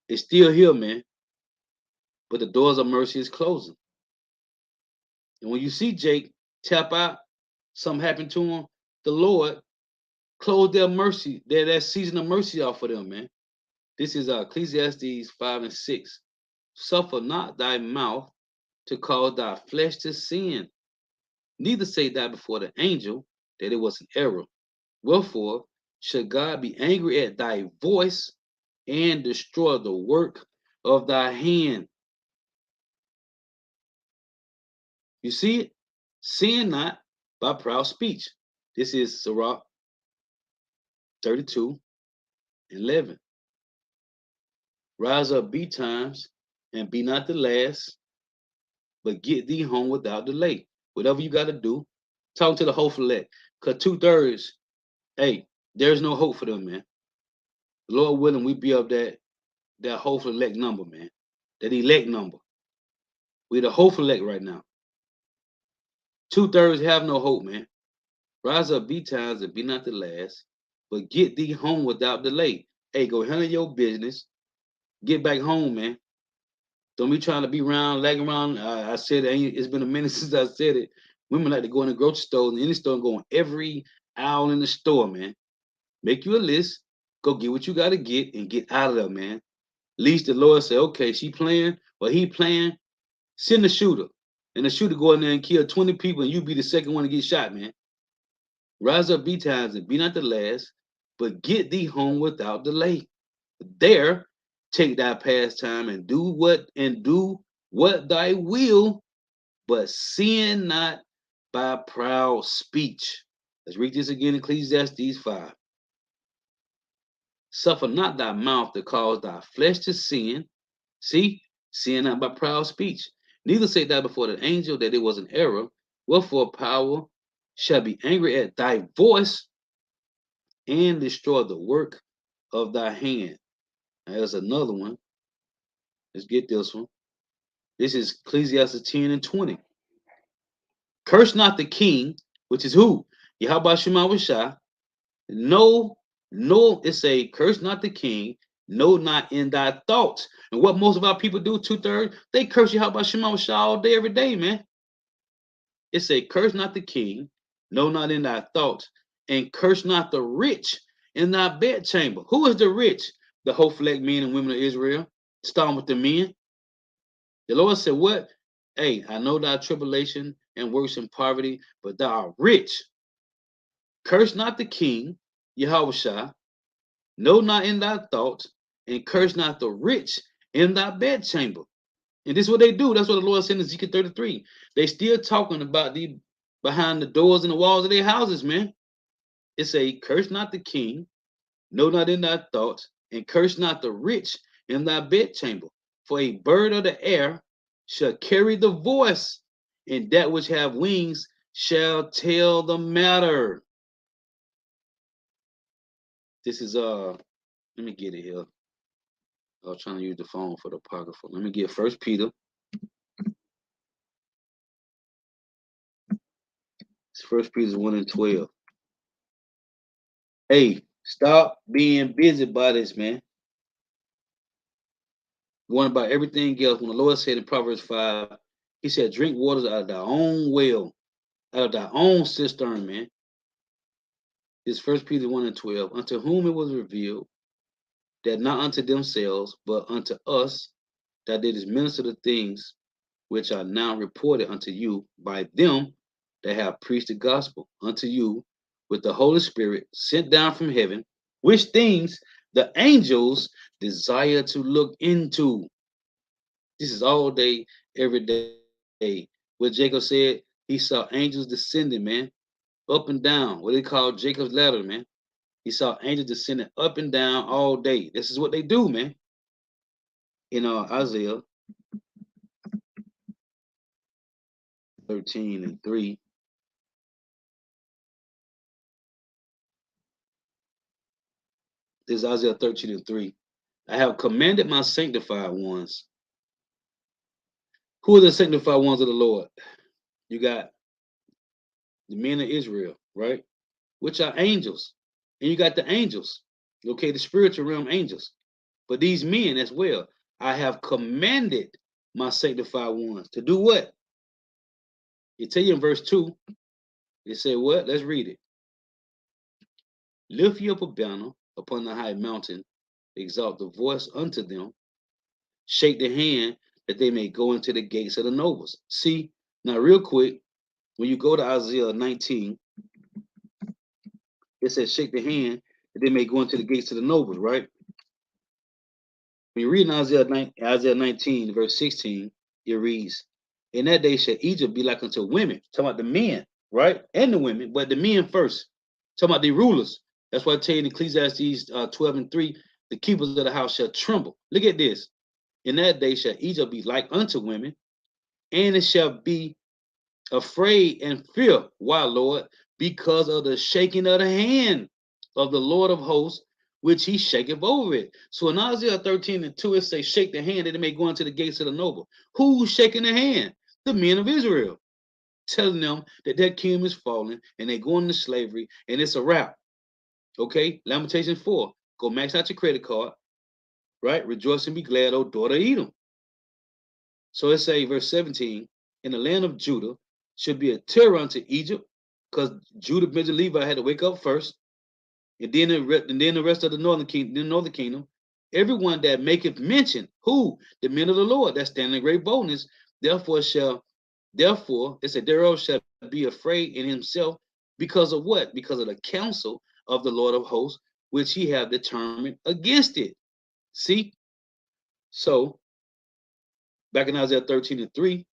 is still here, man, but the doors of mercy is closing. And when you see Jake tap out, something happened to him, the Lord closed their mercy, that season of mercy off for them, man. This is Ecclesiastes 5:6. Suffer not thy mouth to cause thy flesh to sin, neither say thou before the angel that it was an error. Wherefore should God be angry at thy voice, and destroy the work of thy hand? You see it? Sin not by proud speech. This is Sirach 32:11. Rise up betimes, and be not the last, but get thee home without delay. Whatever you got to do, talk to the hopeful elect. Because 2/3, hey, there's no hope for them, man. The Lord willing, we be up that hopeful elect number, man. That elect number. We're the hopeful elect right now. 2/3 have no hope, man. Rise up betimes and be not the last, but get thee home without delay. Hey, go handle your business. Get back home, man. Don't be trying to be around, lagging around. I said it's been a minute since I said it. Women like to go in the grocery store, and any store, and go on every aisle in the store, man. Make you a list. Go get what you got to get and get out of there, man. At least the Lord say, okay, she playing or he playing. Send the shooter. And the shooter go in there and kill 20 people, and you be the second one to get shot, man. Rise up betimes and be not the last, but get thee home without delay. There, take thy pastime and do what thy will, but sin not by proud speech. Let's read this again, Ecclesiastes 5. Suffer not thy mouth to cause thy flesh to sin. See, sin not by proud speech. Neither say thou before the angel that it was an error. Wherefore power shall be angry at thy voice, and destroy the work of thy hand. Now, there's another one. Let's get this one. This is Ecclesiastes 10:20. Curse not the king, which is who? Yahweh Shema Washai. No, it's a curse not the king, no, not in thy thoughts. And what most of our people do, 2/3, they curse Yahweh Shema Washai all day, every day, man. It's a curse not the king, no, not in thy thoughts, and curse not the rich in thy bedchamber. Who is the rich? The hopeful men and women of Israel, starting with the men. The Lord said, what? Hey, I know thy tribulation and works in poverty, but thou art rich. Curse not the king, Yahushua, no, not in thy thoughts, and curse not the rich in thy bedchamber. And this is what they do. That's what the Lord said in Ezekiel 33. They still talking about the behind the doors and the walls of their houses, man. It say, curse not the king, no, not in thy thoughts, and curse not the rich in thy bedchamber. For a bird of the air shall carry the voice, and that which have wings shall tell the matter. This is let me get it here. I was trying to use the phone for the apocryphal. Let me get First Peter. It's First Peter 1:12. Hey, stop being busy by this, man. Going about everything else. When the Lord said in Proverbs 5, he said, drink waters out of thy own well, out of thy own cistern, man. It's First Peter 1:12. Unto whom it was revealed, that not unto themselves, but unto us, that they did minister the things which are now reported unto you by them that have preached the gospel unto you with the Holy Spirit sent down from heaven, which things the angels desire to look into. This is all day, every day. What Jacob said, he saw angels descending, man, up and down. What they call Jacob's ladder, man. He saw angels descending up and down all day. This is what they do, man. In Isaiah 13:3. This is Isaiah 13:3. I have commanded my sanctified ones. Who are the sanctified ones of the Lord? You got the men of Israel, right? Which are angels. And you got the angels. Okay, the spiritual realm angels. But these men as well. I have commanded my sanctified ones to do what? It tell you in verse 2. It say what? Let's read it. Lift ye up a banner upon the high mountain, exalt the voice unto them, shake the hand that they may go into the gates of the nobles. See, now real quick, when you go to Isaiah 19, it says shake the hand that they may go into the gates of the nobles, right? When you read in Isaiah 19, verse 16, it reads, in that day shall Egypt be like unto women. Talking about the men, right? And the women, but the men first. Talking about the rulers. That's why I tell you in Ecclesiastes 12:3, the keepers of the house shall tremble. Look at this. In that day shall Egypt be like unto women, and it shall be afraid and fear. Why, Lord? Because of the shaking of the hand of the Lord of hosts, which he shaketh over it. So in Isaiah 13:2, it says, shake the hand that it may go into the gates of the noble. Who's shaking the hand? The men of Israel, telling them that their kingdom is falling and they're going into slavery and it's a wrap. Okay, Lamentation 4. Go max out your credit card, right? Rejoice and be glad, O daughter of Edom. So it say, verse 17, in the land of Judah should be a terror unto Egypt, because Judah, Benjamin, Levi had to wake up first, and then the rest of the northern kingdom, everyone that maketh mention, who? The men of the Lord that stand in great boldness, therefore it said, thereof shall be afraid in himself, because of what? Because of the counsel of the Lord of hosts, which he have determined against it. See? So, back in Isaiah 13:3,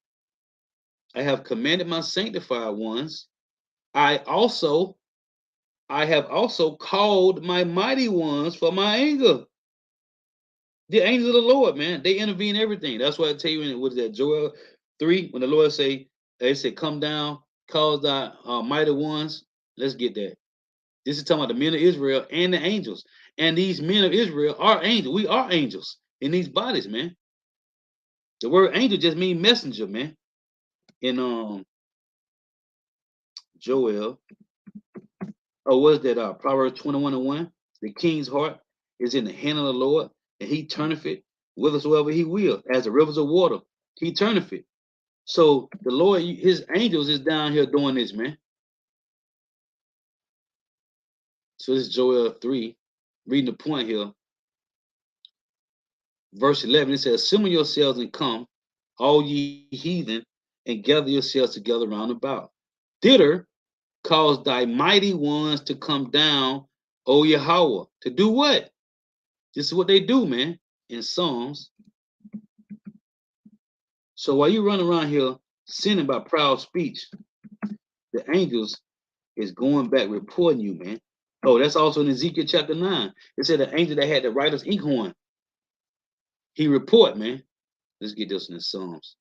I have commanded my sanctified ones. I have also called my mighty ones for my anger. The angels of the Lord, man, they intervene in everything. That's why I tell you in what is that, Joel 3, when the Lord they say, come down, cause thy mighty ones. Let's get that. This is talking about the men of Israel and the angels. And these men of Israel are angels. We are angels in these bodies, man. The word angel just means messenger, man. In Joel, what's that? Proverbs 21:1. The king's heart is in the hand of the Lord, and he turneth it whithersoever he will, as the rivers of water. He turneth it. So the Lord, his angels is down here doing this, man. So this is Joel 3, reading the point here. Verse 11, it says, assemble yourselves and come, all ye heathen, and gather yourselves together round about. Thither cause thy mighty ones to come down, O Yahweh. To do what? This is what they do, man, in Psalms. So while you run around here sinning by proud speech, the angels is going back reporting you, man. Oh, that's also in Ezekiel chapter 9. It said the angel that had the writer's inkhorn. He report, man. Let's get this in the Psalms.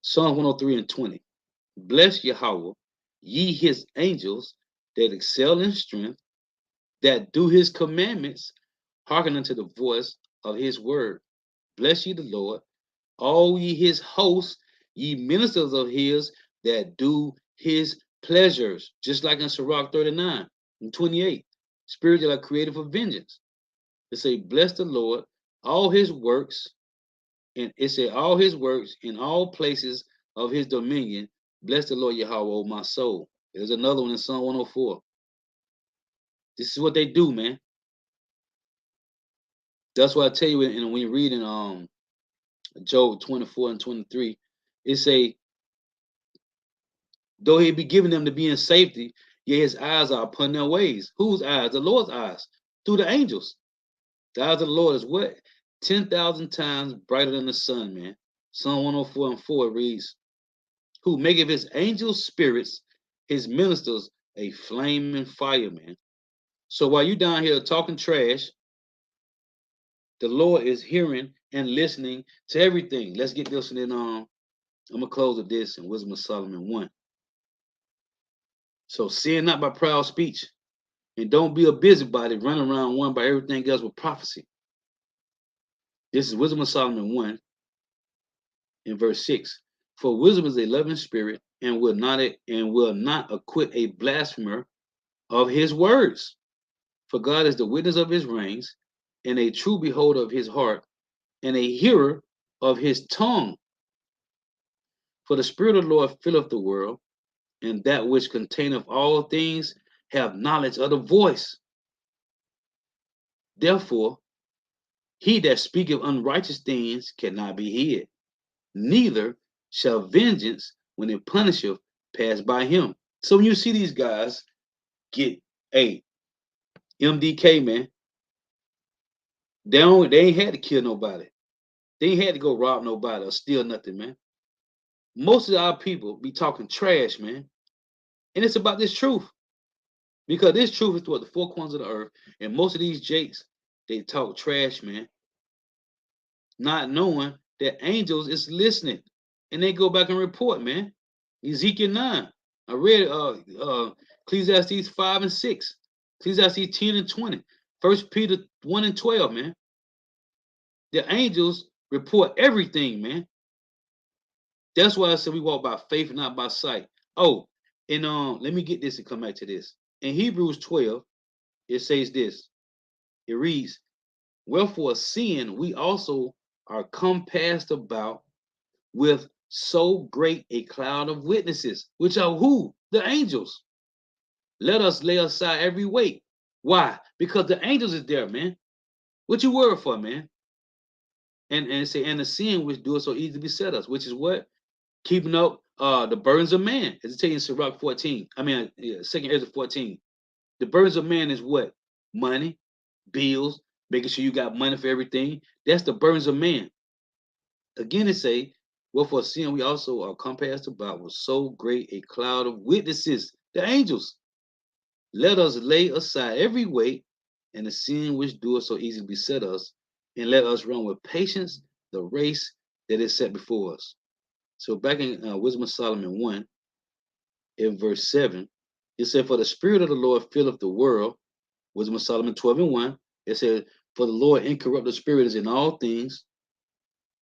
Psalm 103 and 20. Bless Yahweh, ye his angels that excel in strength, that do his commandments, hearken unto the voice of his word. Bless ye the Lord, all ye his hosts, ye ministers of his that do his pleasures. Just like in Sirach 39 and 28. Spirits that are created for vengeance. It say, bless the Lord, all his works, and it said, all his works in all places of his dominion. Bless the Lord Yahweh, O my soul. There's another one in Psalm 104. This is what they do, man. That's why I tell you, and when you read in Job 24 and 23, it say, though he be given them to be in safety, yet his eyes are upon their ways. Whose eyes? The Lord's eyes, through the angels. The eyes of the Lord is what? 10,000 times brighter than the sun, man. Psalm 104 and 4 reads, who maketh his angels spirits, his ministers a flaming fire, man. So while you down here talking trash, the Lord is hearing and listening to everything. Let's get this, and then I'm gonna close with this in Wisdom of Solomon 1. So sin not by proud speech, and don't be a busybody running around one by everything else with prophecy. This is Wisdom of Solomon 1 in verse 6. For wisdom is a loving spirit, and will not acquit a blasphemer of his words. For God is the witness of his reigns, and a true beholder of his heart, and a hearer of his tongue. For the Spirit of the Lord filleth the world, and that which containeth all things have knowledge of the voice. Therefore, he that speaketh unrighteous things cannot be hid, neither shall vengeance, when it punisheth, pass by him. So when you see these guys get MDK, man, they ain't had to kill nobody. They ain't had to go rob nobody or steal nothing, man. Most of our people be talking trash, man. And it's about this truth. Because this truth is toward the four corners of the earth. And most of these jakes, they talk trash, man. Not knowing that angels is listening. And they go back and report, man. Ezekiel 9. I read Ecclesiastes 5 and 6. Ecclesiastes 10 and 20. 1 Peter 1 and 12, man. The angels report everything, man. That's why I said we walk by faith and not by sight. Oh, and let me get this and come back to this. In Hebrews 12, it says this. It reads, wherefore seeing we also are compassed about with so great a cloud of witnesses, which are who? The angels. Let us lay aside every weight. Why? Because the angels is there, man. What you worried for, man? And say, and the sin which doeth so easily beset us, which is what? Keeping up the burdens of man. As it tells you in Sirach 14. I mean, 2 Ezra 14. The burdens of man is what? Money, bills, making sure you got money for everything. That's the burdens of man. Again, it say, wherefore seeing we also are compassed about with so great a cloud of witnesses, the angels. Let us lay aside every weight and the sin which doeth so easily beset us, and let us run with patience the race that is set before us. So back in Wisdom of Solomon 1, in verse 7, it said, for the Spirit of the Lord filleth the world. Wisdom of Solomon 12 and 1, it said, for the Lord incorruptible spirit is in all things.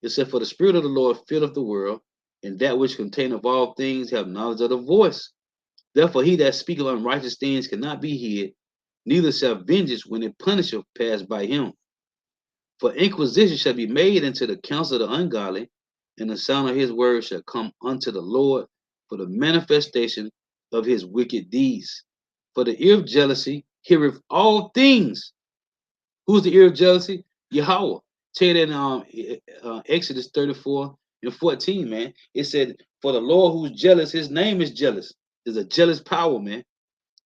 It said, for the Spirit of the Lord filleth the world, and that which containeth all things have knowledge of the voice. Therefore he that speaketh unrighteous things cannot be hid, neither shall vengeance, when it punisheth, pass by him. For inquisition shall be made into the counsel of the ungodly, and the sound of his words shall come unto the Lord for the manifestation of his wicked deeds. For the ear of jealousy heareth all things. Who's the ear of jealousy? Yahweh. Tell you that in Exodus 34 and 14, man. It said, for the Lord who's jealous, his name is jealous. There's a jealous power, man.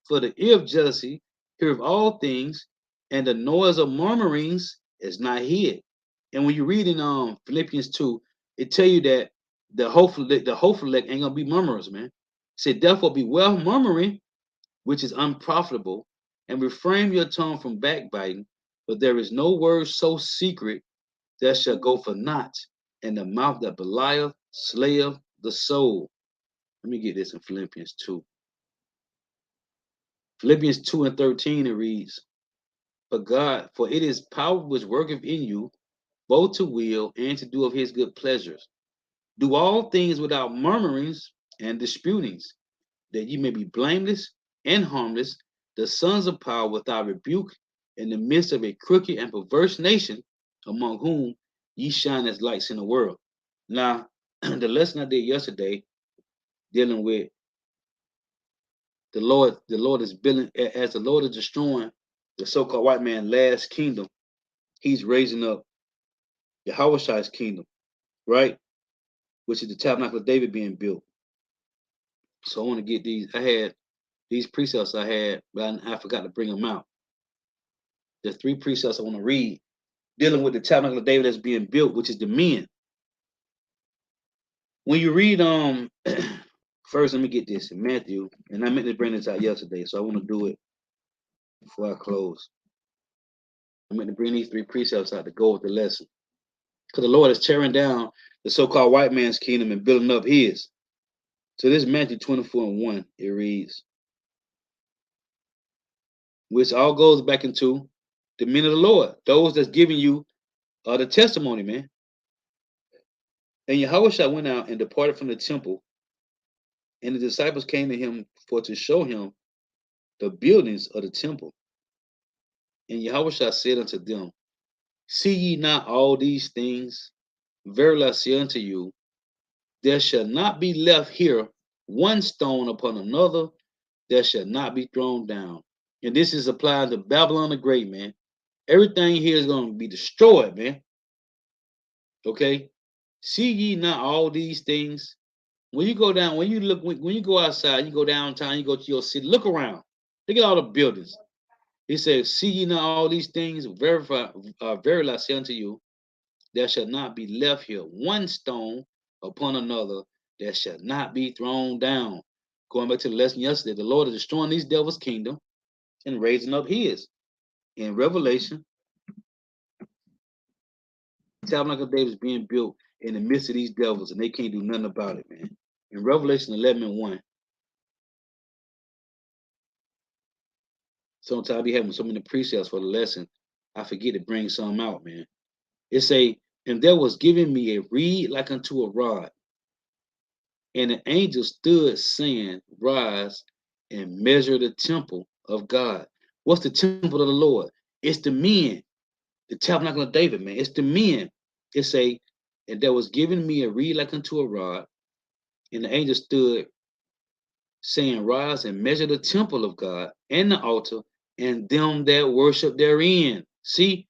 For the ear of jealousy heareth all things, and the noise of murmurings is not hid. And when you read in Philippians 2, it tell you that the hopeful elect ain't gonna be murmurers, man. It said, therefore beware murmuring, which is unprofitable, and refrain your tongue from backbiting, for there is no word so secret that shall go for naught, and the mouth that belieth slayeth the soul. Let me get this in Philippians 2. Philippians 2 and 13, it reads, for it is power which worketh in you, both to will and to do of his good pleasures. Do all things without murmurings and disputings, that ye may be blameless and harmless, the sons of power without rebuke, in the midst of a crooked and perverse nation, among whom ye shine as lights in the world. Now, the lesson I did yesterday, dealing with the Lord is building, as the Lord is destroying the so-called white man last kingdom, he's raising up Yahweh's kingdom, right? Which is the tabernacle of David being built. So I want to get these. I had these precepts but I forgot to bring them out. There's 3 precepts I want to read dealing with the tabernacle of David that's being built, which is the men. When you read first, let me get this in Matthew, and I meant to bring this out yesterday, so I want to do it before I close. I meant to bring these 3 precepts out to go with the lesson, because the Lord is tearing down the so-called white man's kingdom and building up his. So this is Matthew 24 and 1. It reads, which all goes back into the men of the Lord, those that's giving you the testimony, man. And Yahushua went out and departed from the temple, and the disciples came to him for to show him the buildings of the temple. And Yahushua said unto them, see ye not all these things? Verily I say unto you, there shall not be left here one stone upon another that shall not be thrown down. And this is applied to Babylon the Great, man. Everything here is going to be destroyed, man. Okay? See ye not all these things? When you go down, when you go outside, you go downtown, you go to your city, look around. Look at all the buildings. He says, see ye not all these things? Verily I say unto you, there shall not be left here one stone upon another that shall not be thrown down. Going back to the lesson yesterday, the Lord is destroying these devils' kingdom and raising up his. In Revelation, the tabernacle of David is being built in the midst of these devils, and they can't do nothing about it, man. In Revelation 11 and 1, sometimes I be having so many precepts for the lesson, I forget to bring some out, man. It say, and there was given me a reed like unto a rod, and an angel stood saying, rise and measure the temple of God. What's the temple of the Lord? It's the men, the tabernacle of David, man. It's the men. It say, and there was given me a reed like unto a rod, and the angel stood saying, rise and measure the temple of God and the altar and them that worship therein. See?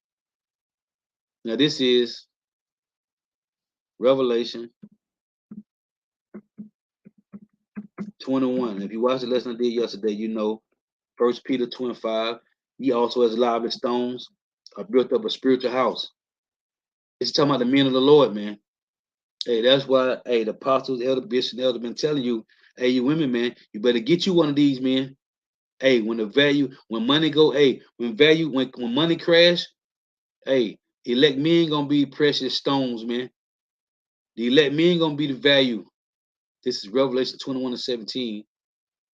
Now this is Revelation 21. If you watched the lesson I did yesterday, you know 1 Peter 2 and 5. Ye also as lively stones are built up a spiritual house. It's talking about the men of the Lord, man. Hey, that's why, hey, the apostles, elder, bishop, and elder been telling you, hey, you women, man, you better get you one of these, men. Hey, when money go, hey, when money crash, hey, elect men gonna be precious stones, man. The elect men gonna be the value. This is Revelation 21 and 17.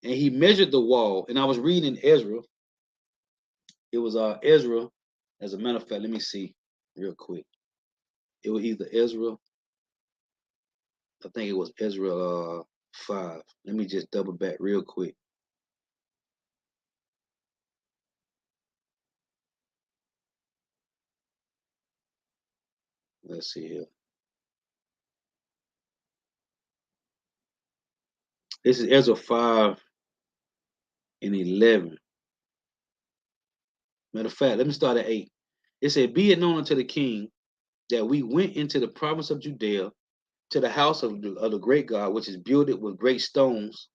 And he measured the wall. And I was reading Ezra. It was Ezra. As a matter of fact, let me see real quick. It was either Ezra. I think it was Ezra 5. Let me just double back real quick. Let's see here. This is Ezra 5 and 11. Matter of fact, let me start at 8. It said, be it known unto the king that we went into the province of Judea to the house of the great God, which is builded with great stones,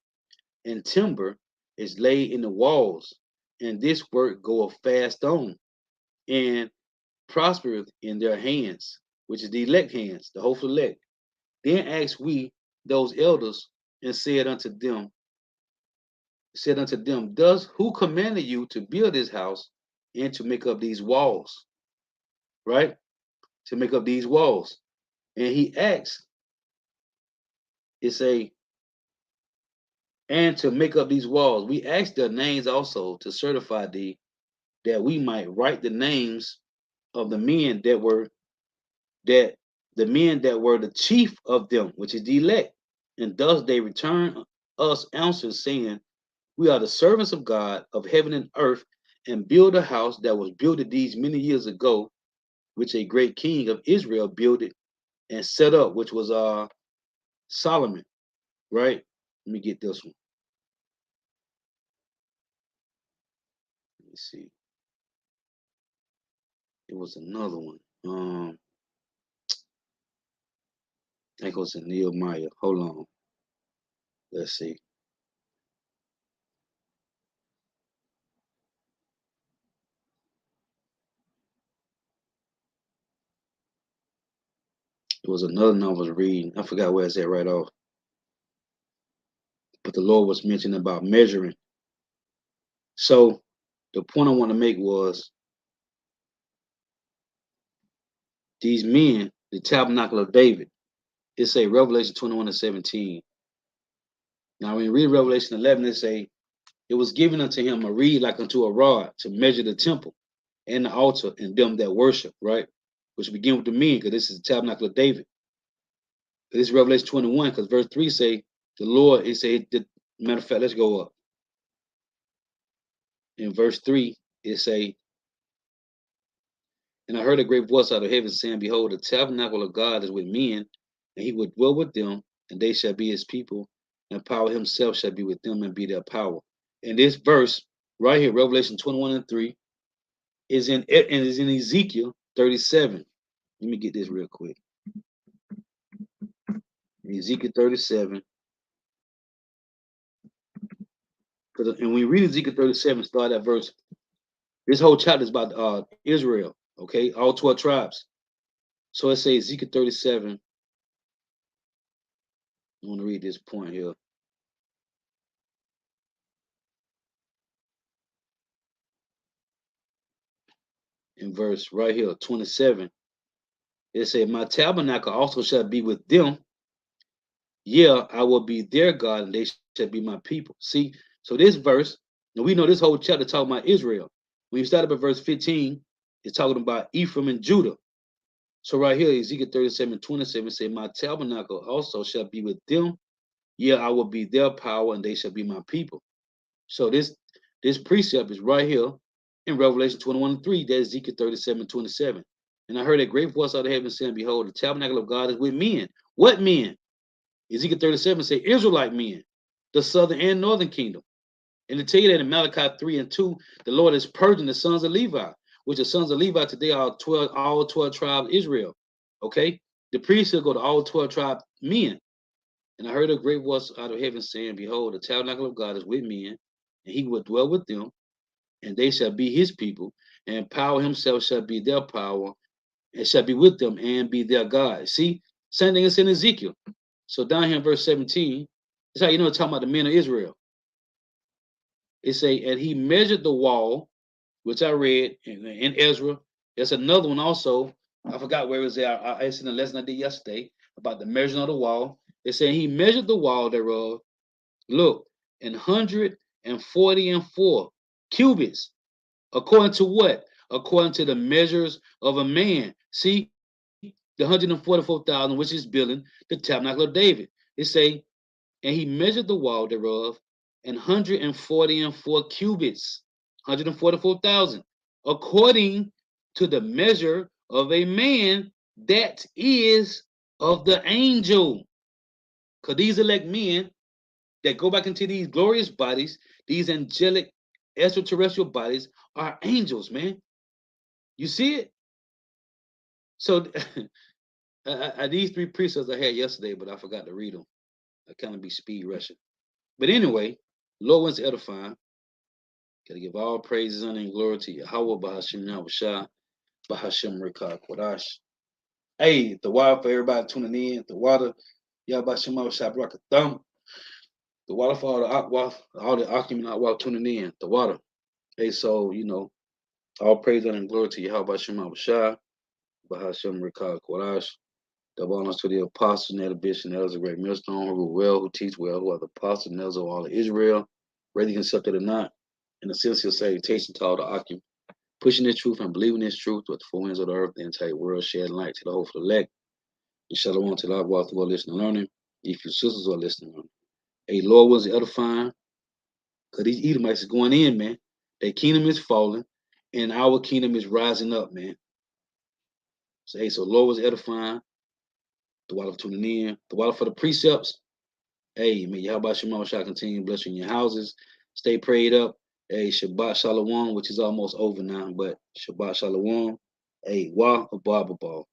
and timber is laid in the walls, and this work goeth fast on, and prospereth in their hands, which is the elect hands, the hopeful elect. Then asked we those elders and said unto them, said unto them, thus who commanded you to build this house and to make up these walls? Right? To make up these walls. And he asks, it say, and to make up these walls. We asked their names also to certify thee, that we might write the names of the men that were the chief of them, which is the elect. And thus they return us answers, saying, we are the servants of God of heaven and earth, and build a house that was built these many years ago, which a great king of Israel built it and set up, which was Solomon. Right? Let me get this one. Let me see. It was another one. I think it was in Nehemiah. Hold on. Let's see. It was another one I was reading. I forgot where it's at right off. But the Lord was mentioning about measuring. So the point I want to make was these men, the tabernacle of David. It say Revelation 21 and 17. Now when you read Revelation 11, it say, it was given unto him a reed like unto a rod to measure the temple and the altar and them that worship, right? Which begin with the men, because this is the tabernacle of David. This is Revelation 21, because verse 3 say, the Lord, it say, matter of fact, let's go up. In verse 3, it say, and I heard a great voice out of heaven saying, behold, the tabernacle of God is with men, and he will dwell with them, and they shall be his people, and power himself shall be with them and be their power. And this verse right here, Revelation 21 and 3, is in Ezekiel 37. Let me get this real quick. Ezekiel 37. And when we read Ezekiel 37, start at verse, this whole chapter is about Israel, okay? All 12 tribes. So it says Ezekiel 37. I want to read this point here. In verse right here, 27, it said, my tabernacle also shall be with them. Yeah, I will be their God, and they shall be my people. See, so this verse, and we know this whole chapter talking about Israel. When you start up at verse 15, it's talking about Ephraim and Judah. So right here, Ezekiel 37, 27 say, my tabernacle also shall be with them. Yeah, I will be their power, and they shall be my people. So this precept is right here in Revelation 21 and 3, that's Ezekiel 37, 27. And I heard a great voice out of heaven saying, behold, the tabernacle of God is with men. What men? Ezekiel 37 say Israelite men, the southern and northern kingdom. And to tell you that in Malachi 3 and 2, the Lord is purging the sons of Levi, which the sons of Levi today are all 12 tribes of Israel. Okay? The priests will go to all 12 tribe men. And I heard a great voice out of heaven saying, behold, the tabernacle of God is with men, and he will dwell with them, and they shall be his people, and power himself shall be their power, and shall be with them, and be their God. See, same thing is in Ezekiel. So down here in verse 17, it's how you know it's talking about the men of Israel. It say, and he measured the wall, which I read in Ezra. There's another one also. I forgot where it was at. It's in the lesson I did yesterday about the measuring of the wall. It said he measured the wall thereof. Look, 144 cubits. According to what? According to the measures of a man. See, the 144,000, which is building the tabernacle of David. It say, and he measured the wall thereof 144 cubits, 144,000, according to the measure of a man, that is of the angel. Because these elect men that go back into these glorious bodies, these angelic extraterrestrial bodies, are angels, man. You see it? So these three precepts I had yesterday, but I forgot to read them. I kind of be speed rushing. But anyway, Lord wants to edify. Gotta give all praises, honor, and glory to Yahweh, Bahashim Yahushua, Bahashim Rikah Kodash. Hey, the water for everybody tuning in. The water, Yahweh Bahashim Yahushua, Barakatham. The water for all the Akim out while tuning in. The water. Hey, so all praise and glory to Yahweh Shema Bashar, Bahashem Rekah Korash. Double honors to the apostles and the bishops and elders of great millstone who rule well, who teach well, who are the apostles and elders of all of Israel, whether you accept it or not. In a sincere salutation to all the Akim, pushing this truth and believing this truth with the four winds of the earth, the entire world, shedding light to the hopeful elect. And shalom to the walk through our listening and learning. If your sisters are listening and learning. Hey, Lord was edifying, because these Edomites is going in, man. Their kingdom is falling, and our kingdom is rising up, man. So, hey, so Lord was edifying, the water for tuning in, the water for the precepts. Hey, may Yahweh Shema shall continue to bless you in your houses. Stay prayed up. Hey, Shabbat Shalom, which is almost over now, but Shabbat Shalom. Hey, Wah Abba Ball.